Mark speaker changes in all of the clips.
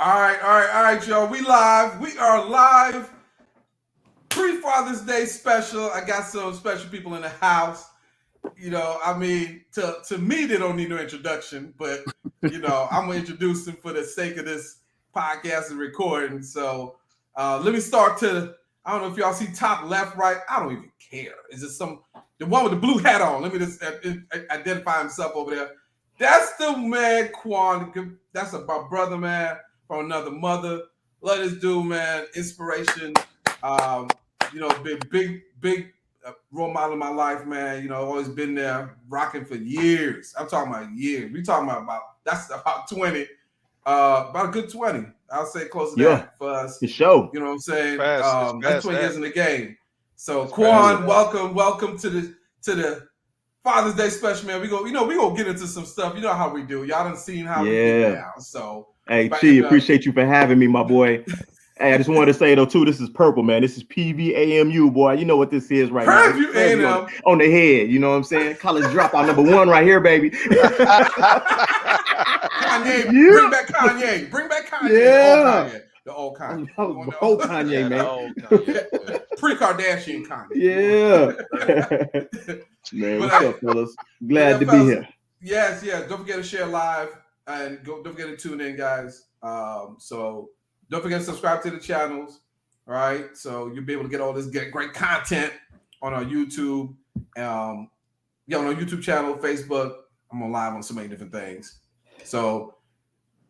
Speaker 1: All right, y'all. We live. We are live. Pre-Father's Day special. I got some special people in the house. You know, I mean, to me, they don't need no introduction, but you know, I'm gonna introduce them for the sake of this podcast and recording. So let me start to. I don't know if y'all see top left, right. I don't even care. Is it the one with the blue hat on? Let me just identify himself over there. That's the man, Quan. That's my brother, man, from another mother. Love this dude, man. Inspiration. You know, big role model in my life, man. You know, always been there, rocking for years. I'm talking about years. We talking about that's about 20, about a good 20. I'll say close to that for us.
Speaker 2: The show.
Speaker 1: You know what I'm saying?
Speaker 3: Fast,
Speaker 1: that's 20 years in the game. So Quan, welcome to the Father's Day special, man. We gonna get into some stuff. You know how we do. Y'all done seen how we do now. So
Speaker 2: hey, Chee, appreciate you for having me, my boy. Hey, I just wanted to say though too, this is purple, man. This is PVAMU, boy. You know what this is right now.
Speaker 1: PVAMU
Speaker 2: on the head. You know what I'm saying? College dropout #1 right here, baby.
Speaker 1: Kanye, bring back Kanye. Bring back Kanye.
Speaker 2: Yeah.
Speaker 1: The old Kanye.
Speaker 2: The old Kanye, man.
Speaker 1: Pre-Kardashian Kanye.
Speaker 2: Yeah. Man, what's up, fellas? Glad to be here.
Speaker 1: Yes. Don't forget to share live and don't forget to tune in, guys. So don't forget to subscribe to the channels. All right. So you'll be able to get all this great content on our YouTube. On our YouTube channel, Facebook. I'm on live on so many different things. So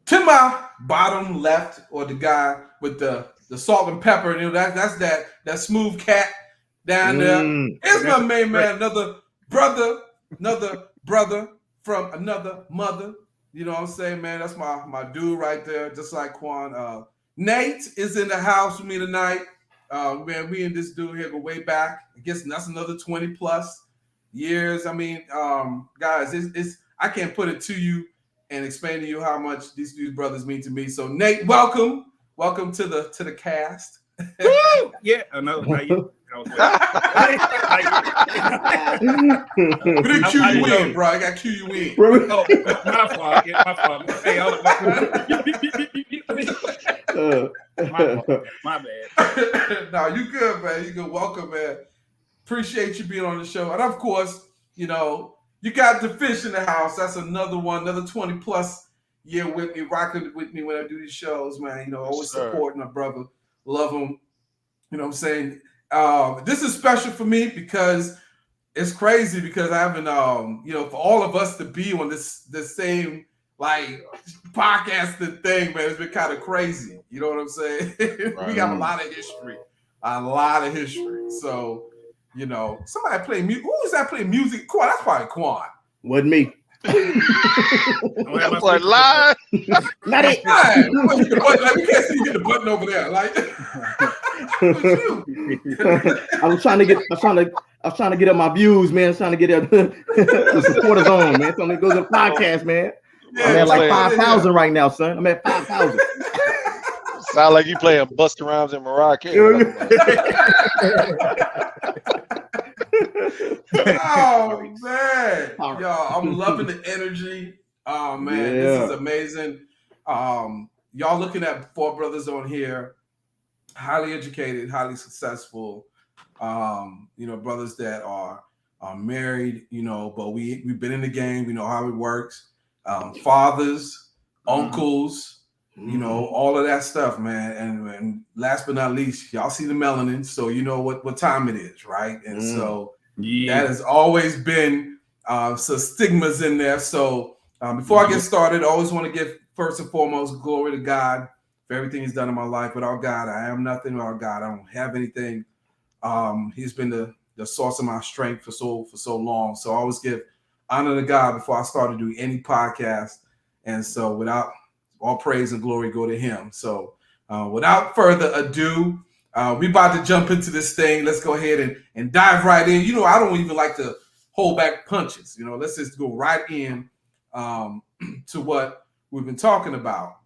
Speaker 1: to my bottom left, or the guy with the salt and pepper, you know, that's that smooth cat down there. It's my main man, another brother from another mother. You know what I'm saying, man? That's my dude right there, just like Quan. Nate is in the house with me tonight. Man, we and this dude here go way back. I guess that's another 20 plus years. I mean, guys, it's I can't put it to you and explain to you how much these brothers mean to me. So Nate, welcome to the cast.
Speaker 4: Woo! Yeah, no, you.
Speaker 1: We didn't cue you in, bro. I got cue you in.
Speaker 4: Oh, my fault. Yeah, my fault. Hey, my bad.
Speaker 1: No, you good, man. You good. Welcome, man. Appreciate you being on the show. And of course, you know, you got the fish in the house. That's another 20 plus year with me, rocking with me when I do these shows, man. You know, always supporting my brother. Love him. You know what I'm saying? This is special for me because it's crazy because I haven't, you know, for all of us to be on this same like podcasting thing, man, it's been kind of crazy. You know what I'm saying? Right. We got a lot of history. So, you know, somebody play music. Who is that playing music? Quan, that's probably Quan.
Speaker 2: Wasn't me.
Speaker 3: What, live?
Speaker 2: Not it.
Speaker 1: We can't see you get the button over there. Like,
Speaker 2: I was trying to get up my views, man. I was trying to get up the supporters on, man. So it goes to podcast, man. Yeah, I'm at like 5,000 right now, son. I'm at 5,000.
Speaker 3: Sound like you playing Busta Rhymes in Morocco.
Speaker 1: Oh man, y'all, I'm loving the energy. Oh man, This is amazing. Y'all looking at 4 brothers on here, highly educated, highly successful. You know, brothers that are married. You know, but we've been in the game. We know how it works. Fathers, uncles. You know, all of that stuff, man. And last but not least, y'all see the melanin, so you know what time it is, right? And so that has always been some stigmas in there. So before I get started, I always want to give first and foremost glory to God for everything He's done in my life. Without God, I am nothing. Without God, I don't have anything. He's been the source of my strength for so long. So I always give honor to God before I start to do any podcast. And so without all praise and glory go to Him. So without further ado, we about to jump into this thing. Let's go ahead and dive right in. You know, I don't even like to hold back punches. You know, let's just go right in to what we've been talking about.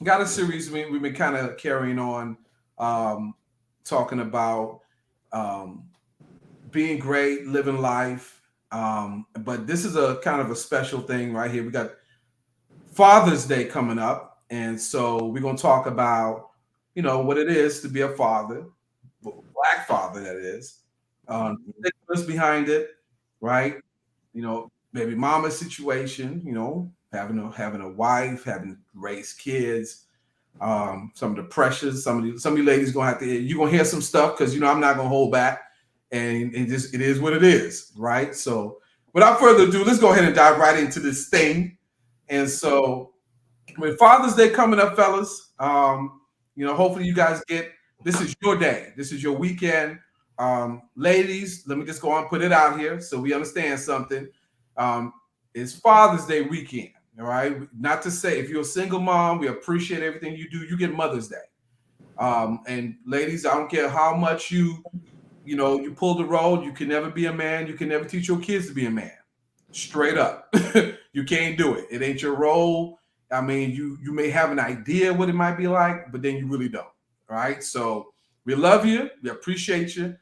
Speaker 1: Got a series we've been kind of carrying on, talking about being great, living life. But this is a kind of a special thing right here. We got Father's Day coming up. And so we're going to talk about, what it is to be a father, Black father, that is, stigmas behind it, right? Baby mama situation, having a wife, having to raise kids, some of the pressures, some of you ladies gonna have to, you're gonna hear some stuff because I'm not gonna hold back, and it is what it is, right? So without further ado, let's go ahead and dive right into this thing. And so with Father's Day coming up, fellas, hopefully you guys this is your day, this is your weekend. Ladies, let me just go on and put it out here so we understand something. It's Father's Day weekend, all right? Not to say if you're a single mom, we appreciate everything you do, you get Mother's Day. And ladies, I don't care how much you pull the road, you can never be a man, you can never teach your kids to be a man. Straight up. You can't do it. It ain't your role. I mean, you may have an idea what it might be like, but then you really don't. All right. So we love you. We appreciate you.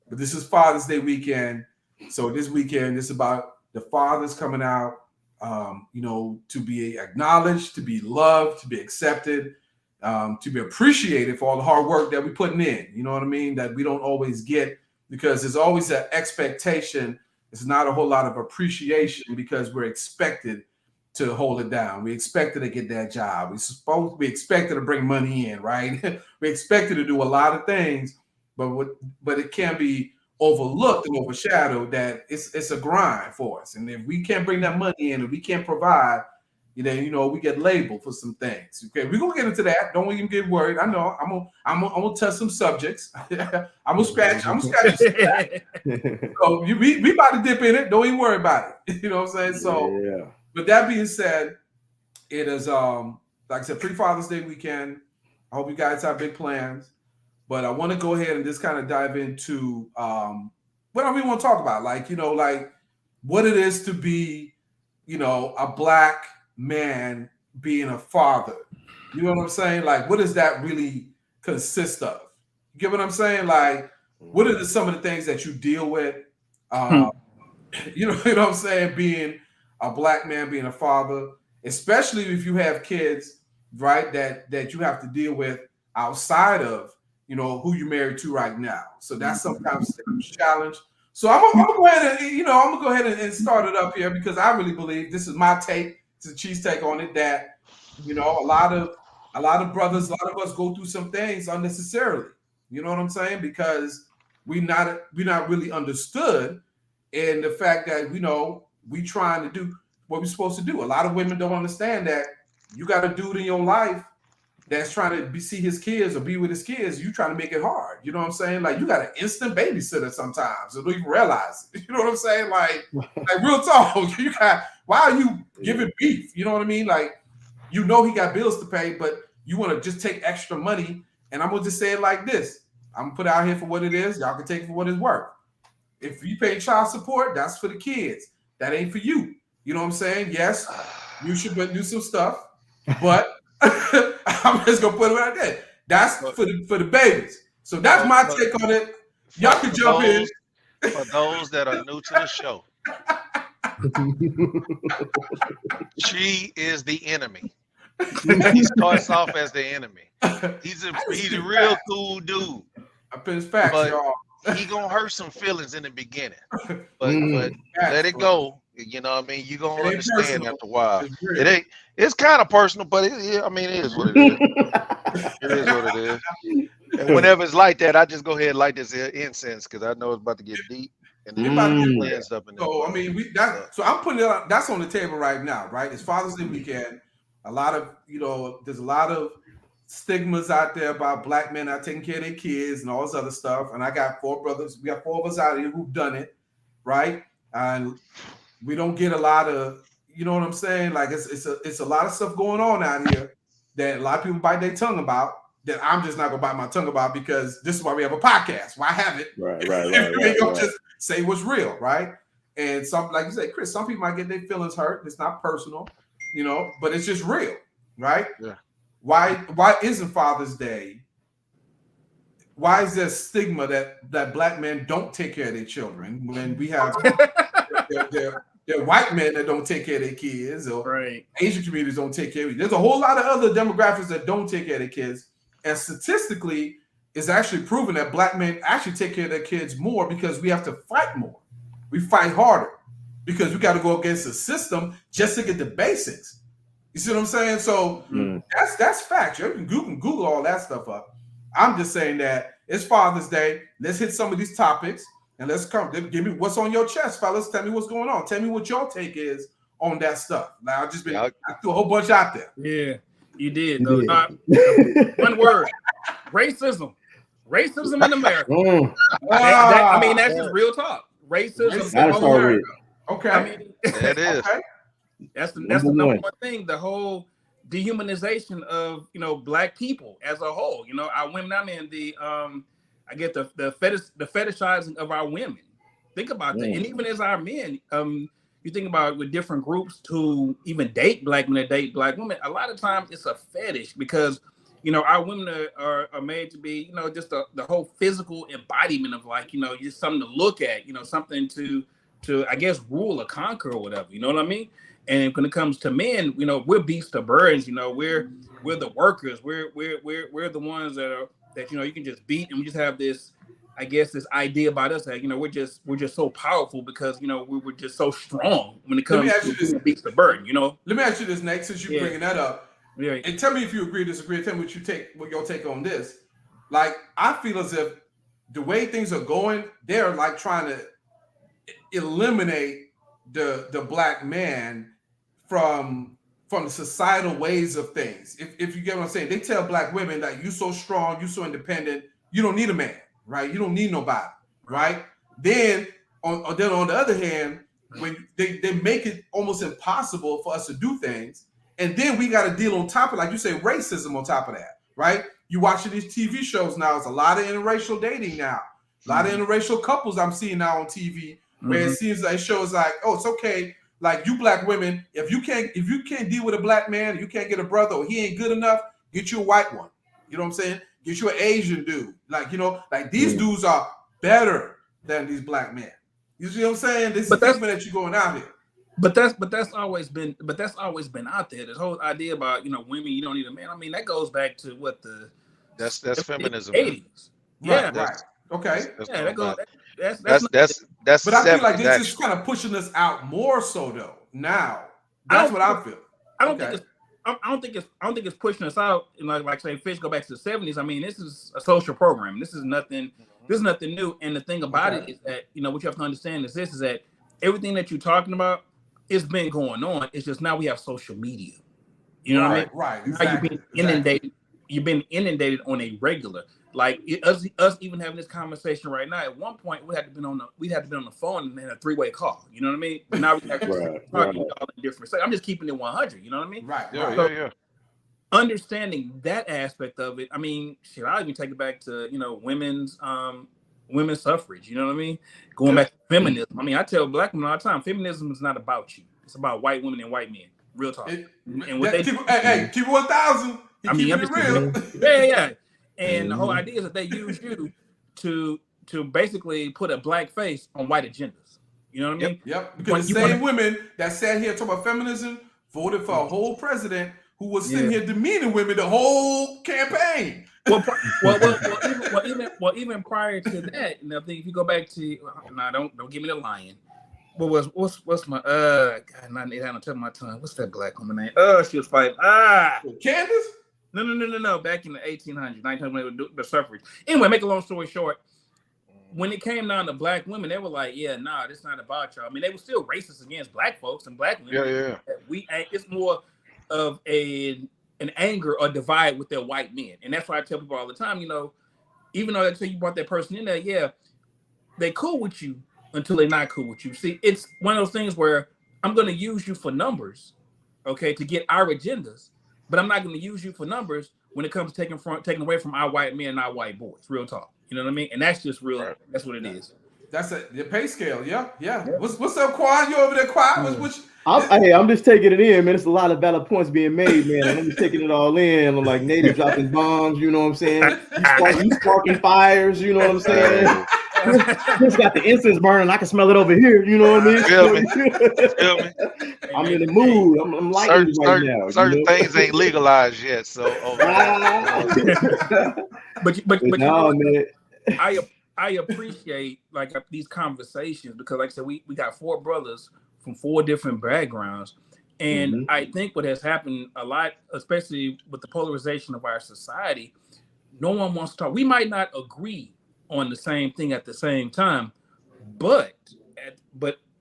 Speaker 1: But this is Father's Day weekend. So this weekend is about the fathers coming out, to be acknowledged, to be loved, to be accepted, to be appreciated for all the hard work that we're putting in. You know what I mean? That we don't always get, because there's always that expectation. It's not a whole lot of appreciation because we're expected to hold it down. We expected to get that job. We expected to bring money in, right? We expected to do a lot of things, but it can be overlooked and overshadowed that it's a grind for us. And if we can't bring that money in and we can't provide, then we get labeled for some things. Okay, we're gonna get into that. Don't even get worried. I know I'm gonna touch some subjects. I'm gonna scratch. So we about to dip in it. Don't even worry about it. You know what I'm saying? So yeah. With that being said, it is like I said, pre-Father's Day weekend. I hope you guys have big plans. But I want to go ahead and just kind of dive into what I really want to talk about, like what it is to be, a Black man being a father. You know what I'm saying? Like, what does that really consist of? You get what I'm saying? Like, what are some of the things that you deal with? You know what I'm saying? Being a Black man, being a father, especially if you have kids, right? That you have to deal with outside of who you're married to right now. So that's sometimes a challenge. So I'm gonna go ahead and start it up here because I really believe this is my take. It's a CheesTake on it that a lot of brothers, a lot of us go through some things unnecessarily. You know what I'm saying? Because we're not really understood in the fact that we trying to do what we're supposed to do. A lot of women don't understand that you got a dude in your life that's trying to see his kids or be with his kids. You trying to make it hard. You know what I'm saying? Like, you got an instant babysitter sometimes. So don't even realize it. You know what I'm saying? Like real talk. Why are you giving beef? You know what I mean? Like, he got bills to pay, but you want to just take extra money. And I'm going to just say it like this. I'm going to put it out here for what it is. Y'all can take it for what it's worth. If you pay child support, that's for the kids. That ain't for you. You know what I'm saying? Yes, you should do some stuff, but I'm just gonna put it right there. That's for the babies. So that's my take on it. Y'all can jump in.
Speaker 3: For those that are new to the show, Chee is the enemy. He starts off as the enemy. He's a real cool dude.
Speaker 1: I put his facts, y'all.
Speaker 3: He gonna hurt some feelings in the beginning, but let it go. You know what I mean? You gonna understand after a while. It's kind of personal, but it is what it is. It is what it is. And whenever it's like that, I just go ahead and light this incense because I know it's about to get deep. And cleansed up in there.
Speaker 1: So I mean, so I'm putting it on, that's on the table right now, right? It's Father's Day weekend. A lot of there's a lot of stigmas out there about Black men not taking care of their kids and all this other stuff. And I got 4 brothers. We got 4 of us out here who've done it, right? And we don't get a lot of, you know what I'm saying? Like it's a lot of stuff going on out here that a lot of people bite their tongue about. That I'm just not gonna bite my tongue about because this is why we have a podcast. Why have it? Right. We don't just say what's real, right? And some, like you said, Chris, some people might get their feelings hurt. It's not personal, but it's just real, right? Yeah. Why isn't Father's Day? Why is there stigma that Black men don't take care of their children when we have There are white men that don't take care of their kids, or
Speaker 4: right.
Speaker 1: Asian communities don't take care of it. There's a whole lot of other demographics that don't take care of their kids. And statistically, it's actually proven that black men actually take care of their kids more because we have to fight more. We fight harder because we got to go against the system just to get the basics. You see what I'm saying? So that's fact. You can Google all that stuff up. I'm just saying that it's Father's Day. Let's hit some of these topics and let's come. Give me what's on your chest, fellas. Tell me what's going on. Tell me what your take is on that stuff. Now, I threw a whole bunch out there.
Speaker 4: Yeah, you did. One word: racism. Racism in America. I mean, that's just real talk. Racism in America.
Speaker 1: Okay,
Speaker 4: I mean,
Speaker 3: that is.
Speaker 1: Okay.
Speaker 4: That's the number one thing. The whole dehumanization of black people as a whole. Our women. I mean, I get the fetishizing of our women. Think about that. And even as our men, you think about with different groups to even date black men or date black women. A lot of times it's a fetish because our women are made to be just the whole physical embodiment of just something to look at. Something to I guess rule or conquer or whatever. You know what I mean? And when it comes to men, we're beasts of burden. We're the workers. We're the ones that you can just beat, and we just have this, I guess, this idea about us that we're just so powerful because we were just so strong when it comes to beasts of burden.
Speaker 1: Let me ask you this next, since you're bringing that up, and tell me if you agree, disagree. Tell me what your take on this. Like, I feel as if the way things are going, they're like trying to eliminate the black man from the societal ways of things. If you get what I'm saying, they tell black women that you so strong, you so independent, you don't need a man, right? You don't need nobody, right? Then on the other hand, when they make it almost impossible for us to do things, and then we got to deal on top of, like you say, racism on top of that, right? You watching these TV shows now, it's a lot of interracial dating now, a lot of interracial couples I'm seeing now on TV, where it seems like shows like, oh, it's okay. Like, you black women, if you can't deal with a black man, you can't get a brother, or he ain't good enough, get you a white one. You know what I'm saying? Get you an Asian dude. Like, these dudes are better than these black men. You see what I'm saying? This is the that you're going out here.
Speaker 4: But that's always been out there. This whole idea about women, you don't need a man. I mean, that goes back to what
Speaker 3: that's feminism.
Speaker 4: 80s.
Speaker 1: Right, right. Okay.
Speaker 4: That goes.
Speaker 3: That's.
Speaker 1: But I feel like this is kind of pushing us out more so though. Now that's what I feel.
Speaker 4: I don't think it's pushing us out. Like say Fish go back to the 70s. I mean, this is a social program. This is nothing. This is nothing new. And the thing about it is that what you have to understand is that everything that you're talking about, it's been going on. It's just now we have social media. You know what I mean?
Speaker 1: Right.
Speaker 4: Exactly. Now you've been inundated. You've been inundated on a regular. Like us even having this conversation right now. At one point, we had to be on the phone and had a 3-way call. You know what I mean? But now we actually talking all in different. I'm just keeping it 100. You know what I mean?
Speaker 1: Right.
Speaker 3: Yeah.
Speaker 4: Understanding that aspect of it. I mean, shit. I'll even take it back to women's suffrage. You know what I mean? Going back to feminism. I mean, I tell black women all the time, feminism is not about you. It's about white women and white men. Real talk.
Speaker 1: Keep it 1,000.
Speaker 4: I mean, I'm just real. Yeah. And the whole idea is that they use you to basically put a black face on white agendas. You know what I mean?
Speaker 1: Yep. Because the same women that sat here talking about feminism voted for a whole president who was sitting here demeaning women the whole campaign.
Speaker 4: Well, even prior to that, and I think if you go back to don't give me the lion. What's my God? Not on tip of my tongue. What's that black woman name? She was fighting.
Speaker 1: Candace?
Speaker 4: No. Back in the 1800s, 1900s, when they would do the suffrage. Anyway, make a long story short, when it came down to black women, they were like, this not about y'all. I mean, they were still racist against black folks and black women. Yeah. It's more of an anger or divide with their white men. And that's why I tell people all the time, even though they say you brought that person in there, they cool with you until they're not cool with you. See, it's one of those things where I'm going to use you for numbers, okay, to get our agendas. But I'm not going to use you for numbers when it comes to taking away from our white men and our white boys. Real talk. You know what I mean? And that's just real. Right. That's what it is.
Speaker 1: That's the pay scale. Yeah. What's up, Quan? You over there, Quan?
Speaker 2: I'm just taking it in, man. There's a lot of valid points being made, man. I'm just taking it all in. I'm like Native dropping bombs. You know what I'm saying? You sparking fires. You know what I'm saying? Just got the incense burning. I can smell it over here. You know what I mean?
Speaker 3: Feel me? Feel me?
Speaker 2: I'm in the mood. I'm liking it right now.
Speaker 3: Certain things ain't legalized yet, so
Speaker 4: but
Speaker 2: no, man.
Speaker 4: I appreciate like these conversations because, like I said, we got 4 brothers from 4 different backgrounds, and I think what has happened a lot, especially with the polarization of our society, no one wants to talk. We might not agree on the same thing at the same time, but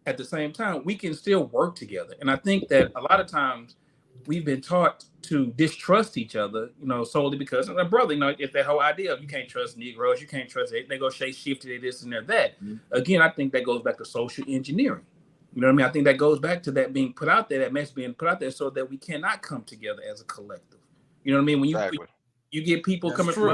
Speaker 4: at the same time, we can still work together. And I think that a lot of times we've been taught to distrust each other, solely because of a brother, it's that whole idea of you can't trust Negroes, you can't trust it. They go shape shifted, they this and they're that. Again, I think that goes back to social engineering. You know what I mean? I think that goes back to that being put out there, that mess being put out there so that we cannot come together as a collective. You know what I mean? When you get people coming from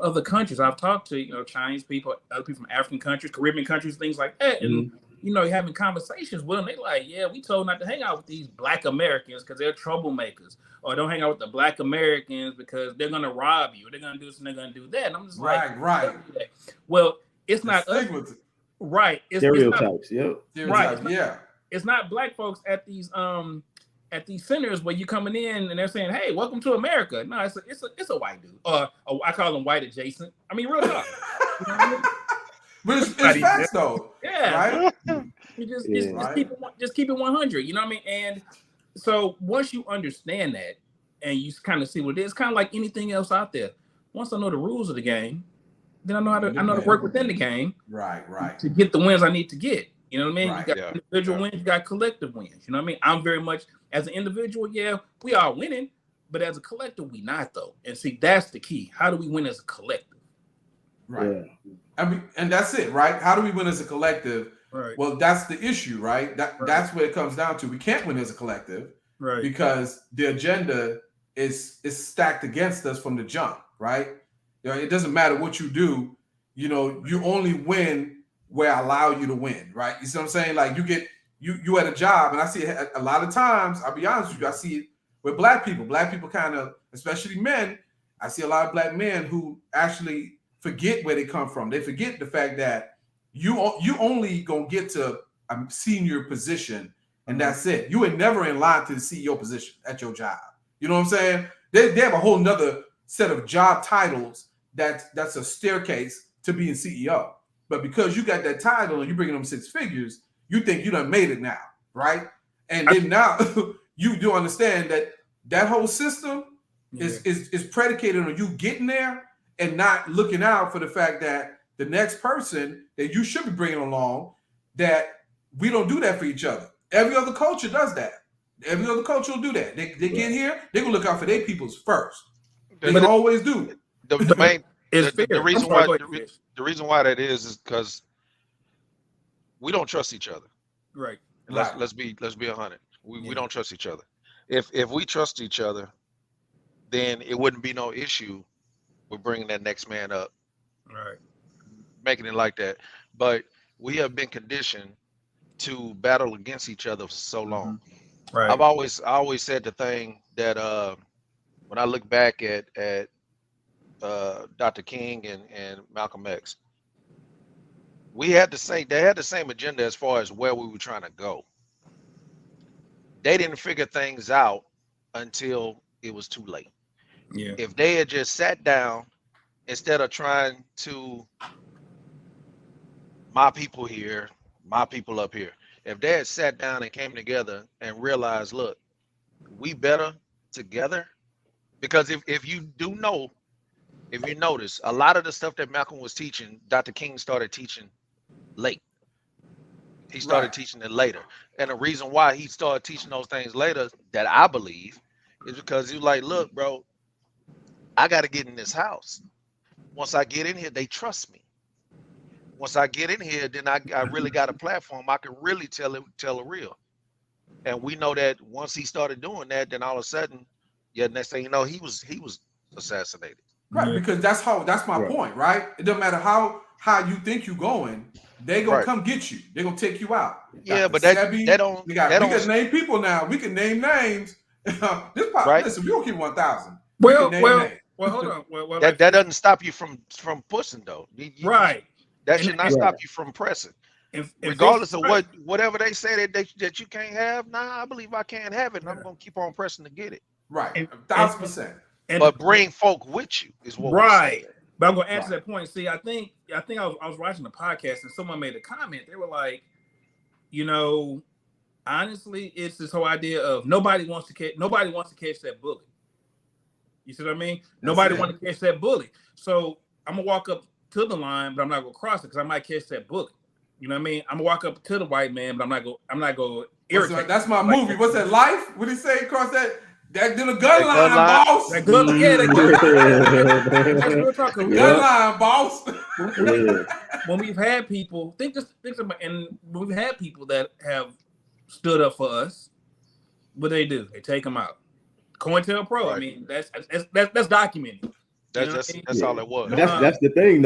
Speaker 4: other countries. I've talked to, Chinese people, other people from African countries, Caribbean countries, things like that. And, you're having conversations with them. They're like, yeah, we told not to hang out with these Black Americans because they're troublemakers. Or don't hang out with the Black Americans because they're going to rob you. Or they're going to do this and they're going to do that. And I'm just
Speaker 1: right.
Speaker 4: Well, it's not us. Right.
Speaker 2: Stereotypes,
Speaker 4: Right. It's not Black folks at these centers where you're coming in and they're saying, "Hey, welcome to America." No, it's a white dude. I call them white adjacent. I mean, real talk.
Speaker 1: But it's facts though.
Speaker 4: Yeah. Right. You just keep it 100. You know what I mean? And so once you understand that and you kind of see what it is, kind of like anything else out there. Once I know the rules of the game, then I know how to work within the game.
Speaker 1: Right.
Speaker 4: To get the wins I need to get. You know what I mean?
Speaker 1: Right.
Speaker 4: You got individual wins, you got collective wins. You know what I mean? I'm very much, as an individual, we are winning, but as a collective, we not though. And see, that's the key. How do we win as a collective?
Speaker 1: Right. Yeah. I mean, and that's it, right? How do we win as a collective?
Speaker 4: Right.
Speaker 1: Well, that's the issue, right? That's what it comes down to. We can't win as a collective,
Speaker 4: right?
Speaker 1: Because the agenda is stacked against us from the jump, right? It doesn't matter what you do. You only win where I allow you to win, right? You see what I'm saying? Like you at a job, and I see it a lot of times. I'll be honest with you, I see it with Black people. Black people kind of, especially men. I see a lot of Black men who actually forget where they come from. They forget the fact that you only gonna get to a senior position, and that's it. You ain't never in line to the CEO position at your job. You know what I'm saying? They have a whole nother set of job titles that's a staircase to being CEO. But because you got that title and you're bringing them 6 figures, you think you done made it now, right? And then now you do understand that whole system is predicated on you getting there and not looking out for the fact that the next person that you should be bringing along, that we don't do that for each other. Every other culture does that. Every other culture will do that. They get here, they're going to look out for their peoples first. They always do.
Speaker 3: The reason why that is because we don't trust each other.
Speaker 4: Right.
Speaker 3: Let's be 100. We don't trust each other. If we trust each other, then it wouldn't be no issue with bringing that next man up.
Speaker 4: Right.
Speaker 3: Making it like that. But we have been conditioned to battle against each other for so long.
Speaker 4: Right.
Speaker 3: I always said the thing that when I look back at Dr. King and Malcolm X, they had the same agenda as far as where we were trying to go. They didn't figure things out until it was too late.
Speaker 4: Yeah.
Speaker 3: If they had just sat down instead of trying to my people here, my people up here, if they had sat down and came together and realized, look, we better together, because if you notice, a lot of the stuff that Malcolm was teaching, Dr. King started teaching late. He started teaching it later. And the reason why he started teaching those things later, that I believe, is because he was like, look, bro, I got to get in this house. Once I get in here, they trust me. Once I get in here, then I really got a platform. I can really tell it real. And we know that once he started doing that, then all of a sudden, next thing you know, he was assassinated.
Speaker 1: Right, because that's my point, right? It doesn't matter how you think you're going, they gonna come get you. They're gonna take you out.
Speaker 3: Yeah, but we
Speaker 1: can name people now. We can name names. Listen, we don't keep 1,000.
Speaker 4: Well, Well, hold on. Well,
Speaker 3: that doesn't stop you from pushing though.
Speaker 4: Right.
Speaker 3: That should not stop you from pressing. Regardless of whatever they say that you can't have. Nah, I believe I can have it, and I'm gonna keep on pressing to get it.
Speaker 1: Right, 1,000%.
Speaker 3: But bring folk with you is what we're saying.
Speaker 4: But I'm gonna answer that point. See, I think I was watching a podcast and someone made a comment. They were like, honestly, it's this whole idea of nobody wants to catch that bully. You see what I mean? Nobody wants to catch that bully. So I'm gonna walk up to the line, but I'm not gonna cross it because I might catch that bully. You know what I mean? I'm gonna walk up to the white man, but I'm not gonna irritate.
Speaker 1: That's my movie. What's that? Life? What did he say? Cross that? That did a gun line, boss.
Speaker 4: That gun line. That's real talk.
Speaker 1: Gun line, boss.
Speaker 4: When we've had people, think about, and when we've had people that have stood up for us, what they do? They take them out. COINTELPRO. Right. I mean, that's documented.
Speaker 3: That's all it was.
Speaker 2: That's the thing,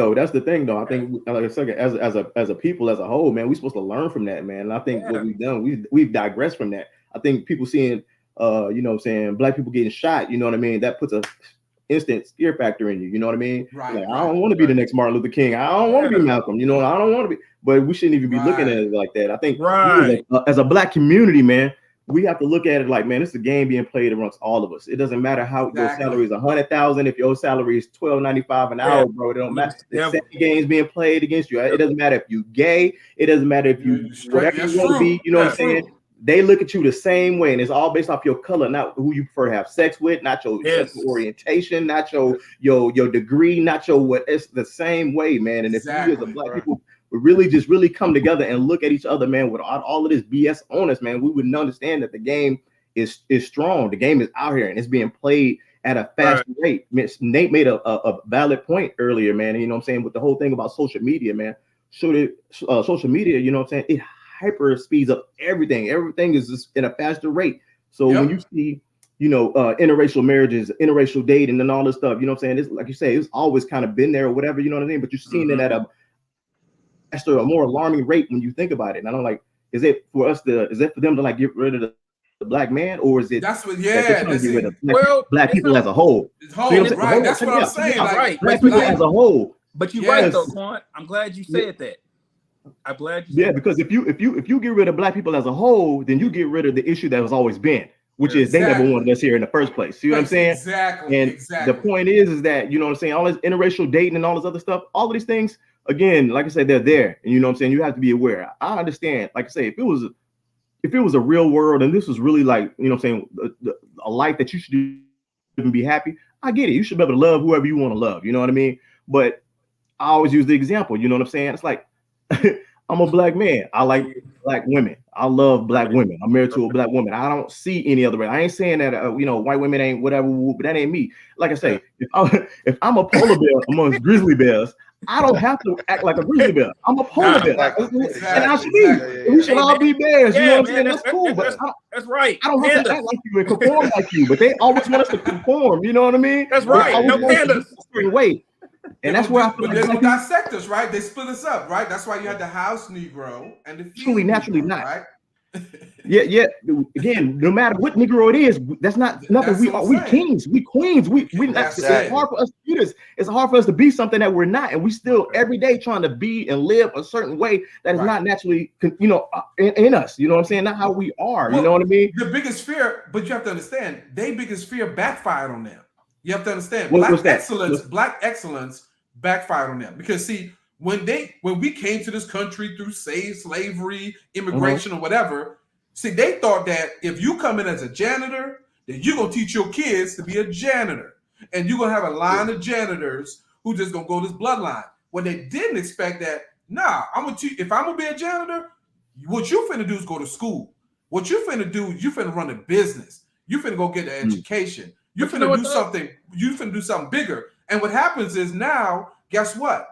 Speaker 2: though. I think, like I said, as a people, as a whole, man, we're supposed to learn from that, man. And I think what we've done, we've digressed from that. I think people seeing, black people getting shot, you know what I mean? That puts a instant fear factor in you. You know what I mean?
Speaker 1: Right.
Speaker 2: Like, I don't want to be the next Martin Luther King. I don't want to be Malcolm. I don't want to be. But we shouldn't even be looking at it like that. I think as a black community, man, we have to look at it like, man, it's a game being played amongst all of us. It doesn't matter how your salary is $100,000. If your salary is $12.95 an hour, bro, it don't matter. The game's being played against you. It doesn't matter if you gay. It doesn't matter if you whatever you want to be. You know what I'm saying? They look at you the same way, and it's all based off your color, not who you prefer to have sex with, not your sexual orientation, not your degree, not your what. It's the same way, man. And if you as a black people would really come together and look at each other, man, without all of this BS on us, man, we would understand that the game is strong. The game is out here and it's being played at a fast rate. Nate made a valid point earlier, man. And, you know what I'm saying, with the whole thing about social media, man. Social media, you know what I'm saying, it hyper speeds up everything. Everything is just in a faster rate. So when you see, interracial marriages, interracial dating, and all this stuff, you know what I'm saying, it's like you say, it's always kind of been there or whatever, you know what I mean. But you're seeing it at a more alarming rate when you think about it. And I don't like, is it for them to like get rid of the black man, or is it
Speaker 1: that's what
Speaker 2: get rid of black people as a whole?
Speaker 1: That's what I'm saying.
Speaker 2: Black people as a whole.
Speaker 4: But you're right though, Quan. I'm glad you said that. I'm glad you said
Speaker 2: because if you get rid of black people as a whole, then you get rid of the issue that has always been, which is they never wanted us here in the first place. See what I'm saying?
Speaker 1: Exactly.
Speaker 2: And the point is that, you know what I'm saying, all this interracial dating and all this other stuff, all of these things, again, like I said, they're there. And you know what I'm saying? You have to be aware. I understand. Like I say, if it was a real world and this was really like, you know what I'm saying, a life that you should even be happy, I get it. You should be able to love whoever you want to love. You know what I mean? But I always use the example. You know what I'm saying? It's like, I'm a black man. I like black women. I love black women. I'm married to a black woman. I don't see any other way. I ain't saying that white women ain't whatever, but that ain't me. Like I say, if I'm a polar bear amongst grizzly bears, I don't have to act like a grizzly bear. I'm a polar bear, and I should be. We should all be bears. You know what I'm saying? That's cool, but
Speaker 4: that's right.
Speaker 2: I don't have to act like you and conform like you, but they always want us to conform. You know what I mean?
Speaker 4: That's right. No pandas.
Speaker 2: Wait. And that's where I feel
Speaker 1: like they dissect us, right? They split us up, right? That's why you had the house Negro and the
Speaker 2: truly naturally
Speaker 1: Negro,
Speaker 2: not.
Speaker 1: Right?
Speaker 2: Yeah. Again, no matter what Negro it is, that's not nothing. We kings, we queens, it's hard for us to do this. It's hard for us to be something that we're not, and we still every day trying to be and live a certain way that is not naturally, in us. You know what I'm saying? Not how we are. Well, you know what I mean?
Speaker 1: The biggest fear, but you have to understand, their biggest fear backfired on them. You have to understand, black excellence backfired on them because see, when we came to this country through slavery, immigration, or whatever, see, they thought that if you come in as a janitor, then you're gonna teach your kids to be a janitor, and you're gonna have a line of janitors who just gonna go this bloodline. Well, they didn't expect that. Nah, I'm gonna teach. If I'm gonna be a janitor, what you finna do is go to school. What you finna do is you finna run a business. You finna go get an education. You finna do something. You finna do something bigger. And what happens is now, guess what?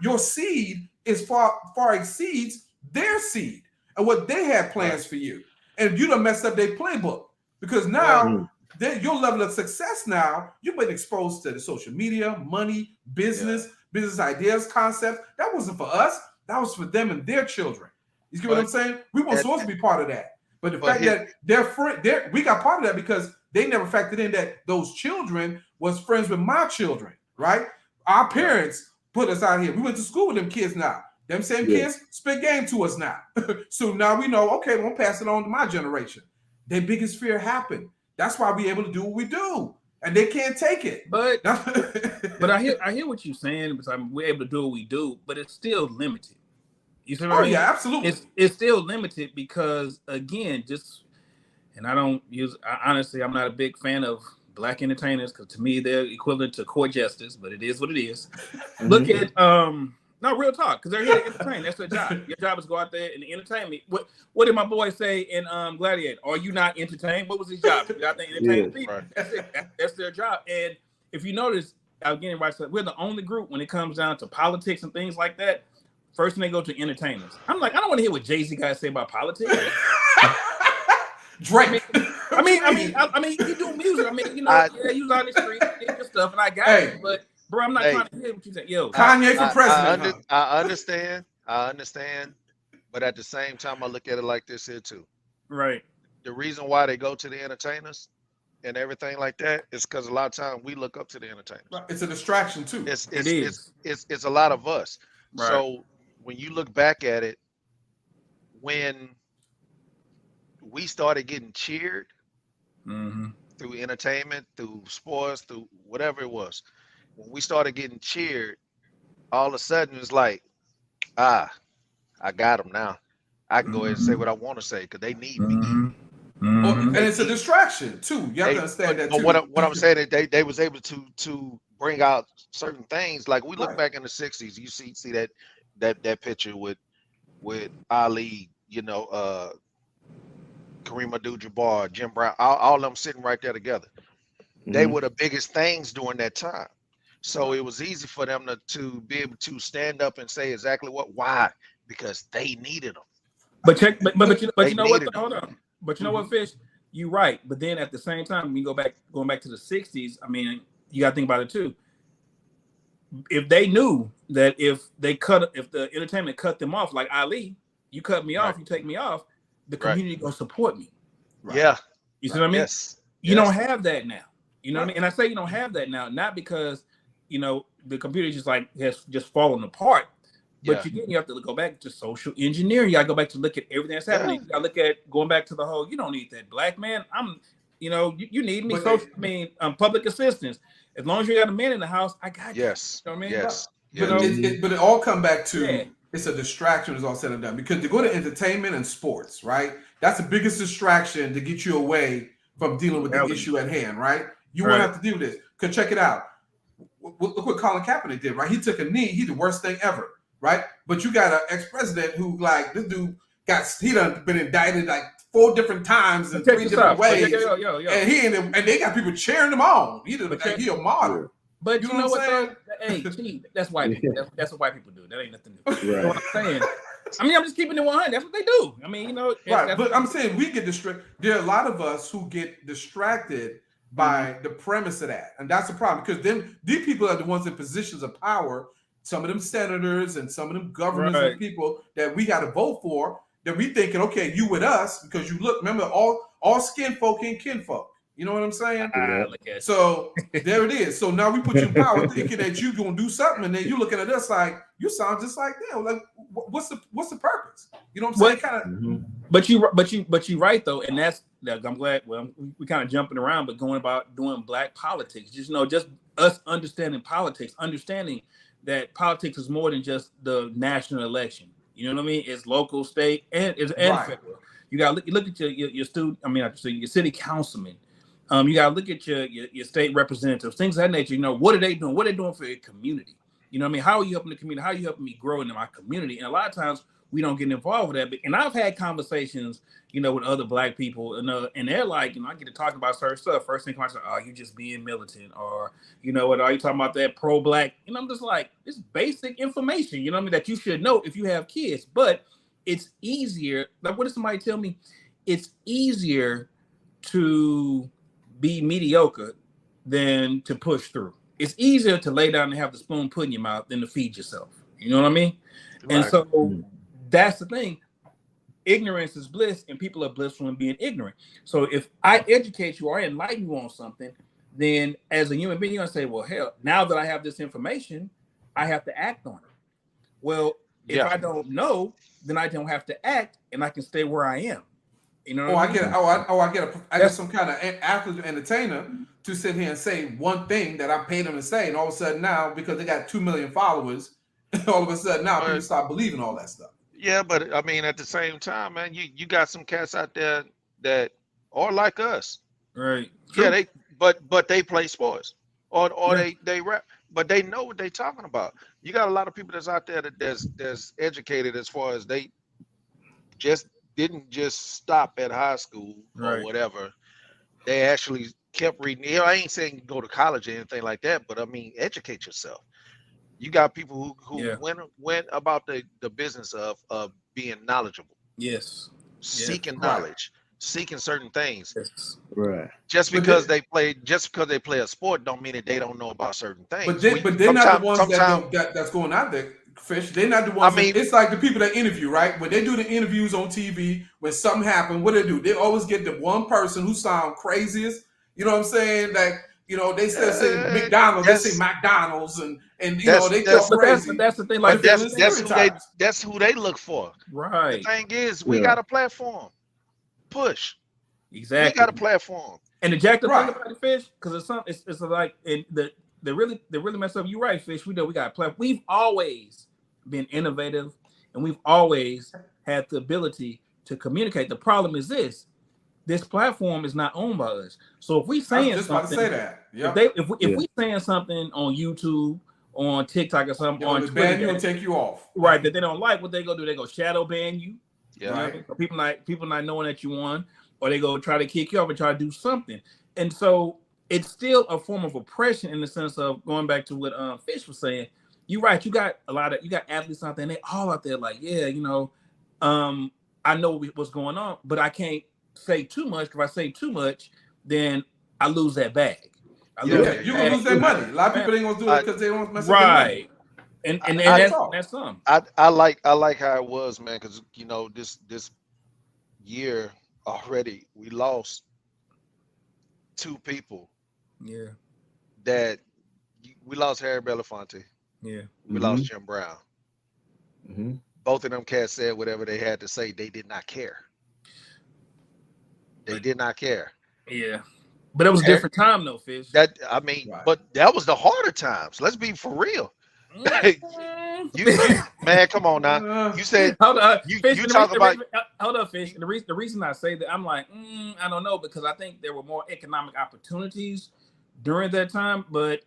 Speaker 1: Your seed is far exceeds their seed and what they had plans for you. And you done messed up their playbook because now your level of success now, you've been exposed to the social media, money, business ideas, concepts. That wasn't for us. That was for them and their children. You see what I'm saying? We weren't supposed to be part of that. But the fact that their friend, we got part of that because they never factored in that those children was friends with my children, right? Our parents put us out here. We went to school with them kids now. Them same kids spit game to us now. So now we know, okay, we'll pass it on to my generation. Their biggest fear happened. That's why we're able to do what we do. And they can't take it.
Speaker 4: But I hear what you're saying, because we're able to do what we do, but it's still limited. You see what I mean?
Speaker 1: Yeah, absolutely.
Speaker 4: It's still limited because, again, honestly, I'm not a big fan of black entertainers, because to me they're equivalent to court justice, but it is what it is. Look at no, real talk, because they're here to entertain. That's their job. Your job is to go out there and entertain me. What did my boy say in Gladiator? Are you not entertained? What was his job? You out there entertaining people. Right. That's it. That's their job. And if you notice, I'm getting right, we're the only group when it comes down to politics and things like that. First thing they go to entertainers. I'm like, I don't want to hear what Jay-Z guys say about politics.
Speaker 1: Drake.
Speaker 4: I mean, you do music. I mean, you know, you was on the street and stuff, and I got it, but. Bro, I'm not trying to hear what you say. Yo,
Speaker 1: Kanye for president.
Speaker 3: I understand. But at the same time, I look at it like this here too.
Speaker 4: Right.
Speaker 3: The reason why they go to the entertainers and everything like that is because a lot of times we look up to the entertainers.
Speaker 1: It's a distraction too.
Speaker 3: It's a lot of us. Right. So when you look back at it, when we started getting cheered through entertainment, through sports, through whatever it was. When we started getting cheered, all of a sudden it's like, I got them now. I can go ahead and say what I want to say because they need me.
Speaker 1: And it's a distraction too. You have to understand that too.
Speaker 3: What I'm saying is they was able to bring out certain things. Like we look back in the 60s, you see that picture with Ali, you know, Kareem Abdul-Jabbar, Jim Brown, all of them sitting right there together. They were the biggest things during that time. So it was easy for them to be able to stand up and say exactly why, because they needed them.
Speaker 4: But you know what? Hold on. But you know what, Fish? You're right. But then at the same time, we going back to the 60s. I mean, you got to think about it too. If they knew that if the entertainment cut them off, like Ali, you cut me off, you take me off, the community gonna support me.
Speaker 3: Right? Yeah.
Speaker 4: You see what I mean?
Speaker 3: Yes.
Speaker 4: You don't have that now. You know what I mean? And I say you don't have that now, not because the computer has just fallen apart. But you have to go back to social engineering. You gotta go back to look at everything that's happening. You gotta look at going back to the whole, you don't need that black man. You need me. Public assistance. As long as you got a man in the house, I got you.
Speaker 3: Yes.
Speaker 4: You know what I mean?
Speaker 3: Yes.
Speaker 1: But it all come back to it's a distraction is all said and done. Because to go to entertainment and sports, right? That's the biggest distraction to get you away from dealing with the issue at hand, right? You won't have to do this. Because check it out. Look what Colin Kaepernick did, right? He took a knee. He's the worst thing ever, right? But you got an ex-president who, like, this dude he done been indicted like 4 different times in 3 different ways. And they got people cheering him on. He a martyr.
Speaker 4: But you know what? Hey, Chee, that's white people. That's what white people do. That ain't nothing new. Right. You know what I'm saying? I mean, I'm just keeping it 100. That's what they do. I mean,
Speaker 1: right. But I'm saying we get distracted. There are a lot of us who get distracted by the premise of that, and that's the problem because these people are the ones in positions of power. Some of them senators and some of them governors and people that we got to vote for. That we thinking, okay, you with us because you look. Remember, all skin folk ain't kinfolk. You know what I'm saying? So there it is. So now we put you in power thinking that you're gonna do something, and then you looking at us like you sound just like them. Like, what's the purpose? You know what I'm saying? Kind of.
Speaker 4: But you right though, and I'm glad. Well, we kind of jumping around, but going about doing black politics. Just us understanding politics, understanding that politics is more than just the national election. You know what I mean? It's local, state, and federal. You got to look at your student. I mean, your city councilman. You got to look at your state representatives, things of that nature. What are they doing? What are they doing for your community? You know what I mean? How are you helping the community? How are you helping me grow into my community? And a lot of times we don't get involved with that. And I've had conversations, with other black people, and they're like, I get to talk about certain stuff. First thing I say, oh, you just being militant, or what are you talking about that pro-black? I'm just like, it's basic information, you know what I mean, that you should know if you have kids. But it's easier. Like, what did somebody tell me? It's easier to be mediocre than to push through. It's easier to lay down and have the spoon put in your mouth than to feed yourself. You know what I mean? Right. And so that's the thing. ignorance is bliss, and people are blissful in being ignorant. So if I educate you or I enlighten you on something, then as a human being, you're gonna say, well, hell, now that I have this information, I have to act on it. Well, if I don't know, then I don't have to act, and I can stay where I am. You know what I mean?
Speaker 1: I get some kind of athlete entertainer to sit here and say one thing that I paid them to say, and all of a sudden now, because they got 2 million followers, all of a sudden now people start believing all that stuff.
Speaker 3: Yeah, but I mean, at the same time, man, you got some cats out there that are like us,
Speaker 4: right?
Speaker 3: True. Yeah, but they play sports, or they rap, but they know what they're talking about. You got a lot of people that's out there that's educated as far as they didn't just stop at high school or whatever. They actually kept reading. I ain't saying go to college or anything like that, but I mean, educate yourself. You got people who went about the business of being knowledgeable.
Speaker 4: Yes.
Speaker 3: Seeking knowledge, seeking certain things.
Speaker 4: Yes.
Speaker 2: Right.
Speaker 3: Just because they play a sport don't mean that they don't know about certain things.
Speaker 1: But they're not the ones that's going out there. Fish. They're not the ones. I mean, it's like the people that interview, right? When they do the interviews on TV, when something happens, what do? They always get the one person who sound craziest. You know what I'm saying? Like, you know, they still say McDonald's, they say McDonald's, and you know they go crazy.
Speaker 4: But that's the thing. Like
Speaker 3: that's who they look for.
Speaker 4: Right.
Speaker 3: The thing is, we got a platform. Push.
Speaker 4: Exactly.
Speaker 3: We got a platform.
Speaker 4: And the jacked up thing about the Fish, because it's like the really messed up. You're right, Fish. We know we got a platform. We've always been innovative, and we've always had the ability to communicate. The problem is this platform is not owned by us. So if we saying something, if we saying something on YouTube, on TikTok or something, on Twitter,
Speaker 1: they'll take you off.
Speaker 4: Right, that they don't like, what they go do, they go shadow ban you.
Speaker 3: Yeah.
Speaker 4: Right. So people not knowing that you won, or they go try to kick you off and try to do something. And so it's still a form of oppression in the sense of going back to what Fish was saying. You're right. You got athletes out there, and they all out there like, yeah, you know, I know what's going on, but I can't say too much. If I say too much, then I lose that bag.
Speaker 1: You're gonna lose that money. A lot of people ain't gonna do it because they don't mess up their money.
Speaker 4: And that's some.
Speaker 3: I like how it was, man, because you know this year already we lost 2 people.
Speaker 4: Yeah.
Speaker 3: That we lost Harry Belafonte.
Speaker 4: Yeah.
Speaker 3: We lost Jim Brown.
Speaker 2: Mm-hmm.
Speaker 3: Both of them cats said whatever they had to say. They did not care. They did not care.
Speaker 4: Yeah. But it was a different time though, Fish.
Speaker 3: But that was the harder times. Let's be for real. Man, come on now. You said
Speaker 4: hold on. Fish,
Speaker 3: you talk about
Speaker 4: hold up, Fish. The reason I say that, I'm like, I don't know, because I think there were more economic opportunities during that time. But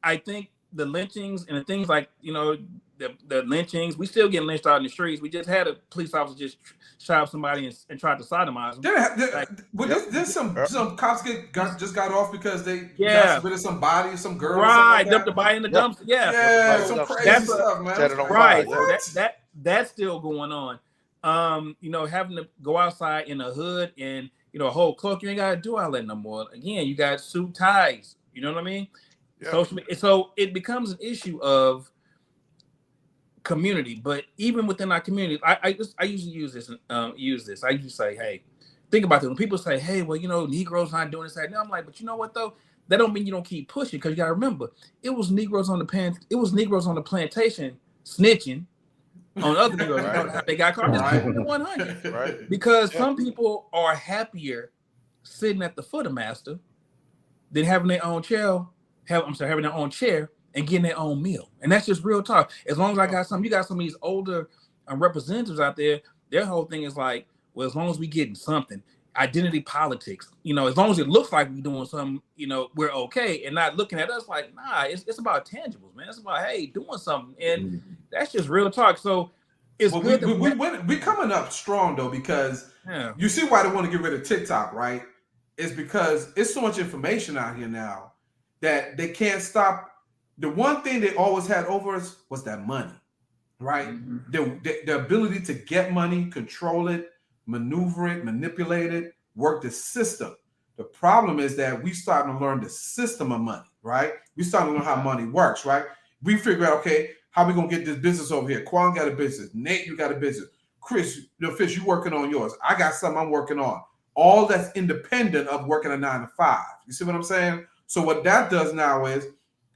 Speaker 4: I think the lynchings and the things like, you know, the lynchings, we still get lynched out in the streets. We just had a police officer just shot somebody and tried to sodomize them.
Speaker 1: There's some cops just got off because they got rid of some body or some girl.
Speaker 4: Right, dumped the body in the dumpster.
Speaker 1: Yeah, some crazy stuff, man.
Speaker 4: Right, so that's still going on. You know, having to go outside in a hood and, you know, a whole cloak, you ain't got to do all that no more. Again, you got suit ties. You know what I mean? Yeah. So it becomes an issue of community. But even within our community, I usually use this. I usually say, hey, think about it. When people say, hey, well, you know, Negroes not doing this, that. Now I'm like, but you know what though? That don't mean you don't keep pushing, because you got to remember, it was Negroes on the plantation snitching on other Negroes. Right. They got caught. Right. 100.
Speaker 3: Right.
Speaker 4: Because some people are happier sitting at the foot of master than having their own chair. Having their own chair and getting their own meal. And that's just real talk. As long as I got you got some of these older representatives out there, their whole thing is like, well, as long as we getting something, identity politics, you know, as long as it looks like we're doing something, you know, we're okay, and not looking at us like, nah, it's about tangibles, man. It's about, hey, doing something. And that's just real talk. So it's good.
Speaker 1: We're coming up strong though, because you see why they want to get rid of TikTok, right? It's because it's so much information out here now that they can't stop. The one thing they always had over us was that money, right? Mm-hmm. The ability to get money, control it, maneuver it, manipulate it, work the system. The problem is that we starting to learn the system of money, right? We starting to learn how money works, right? We figure out, okay, how we going to get this business over here? Quan got a business. Nate, you got a business. Chris, Fish, you working on yours. I got something I'm working on. All that's independent of working a 9 to 5. You see what I'm saying? So what that does now is,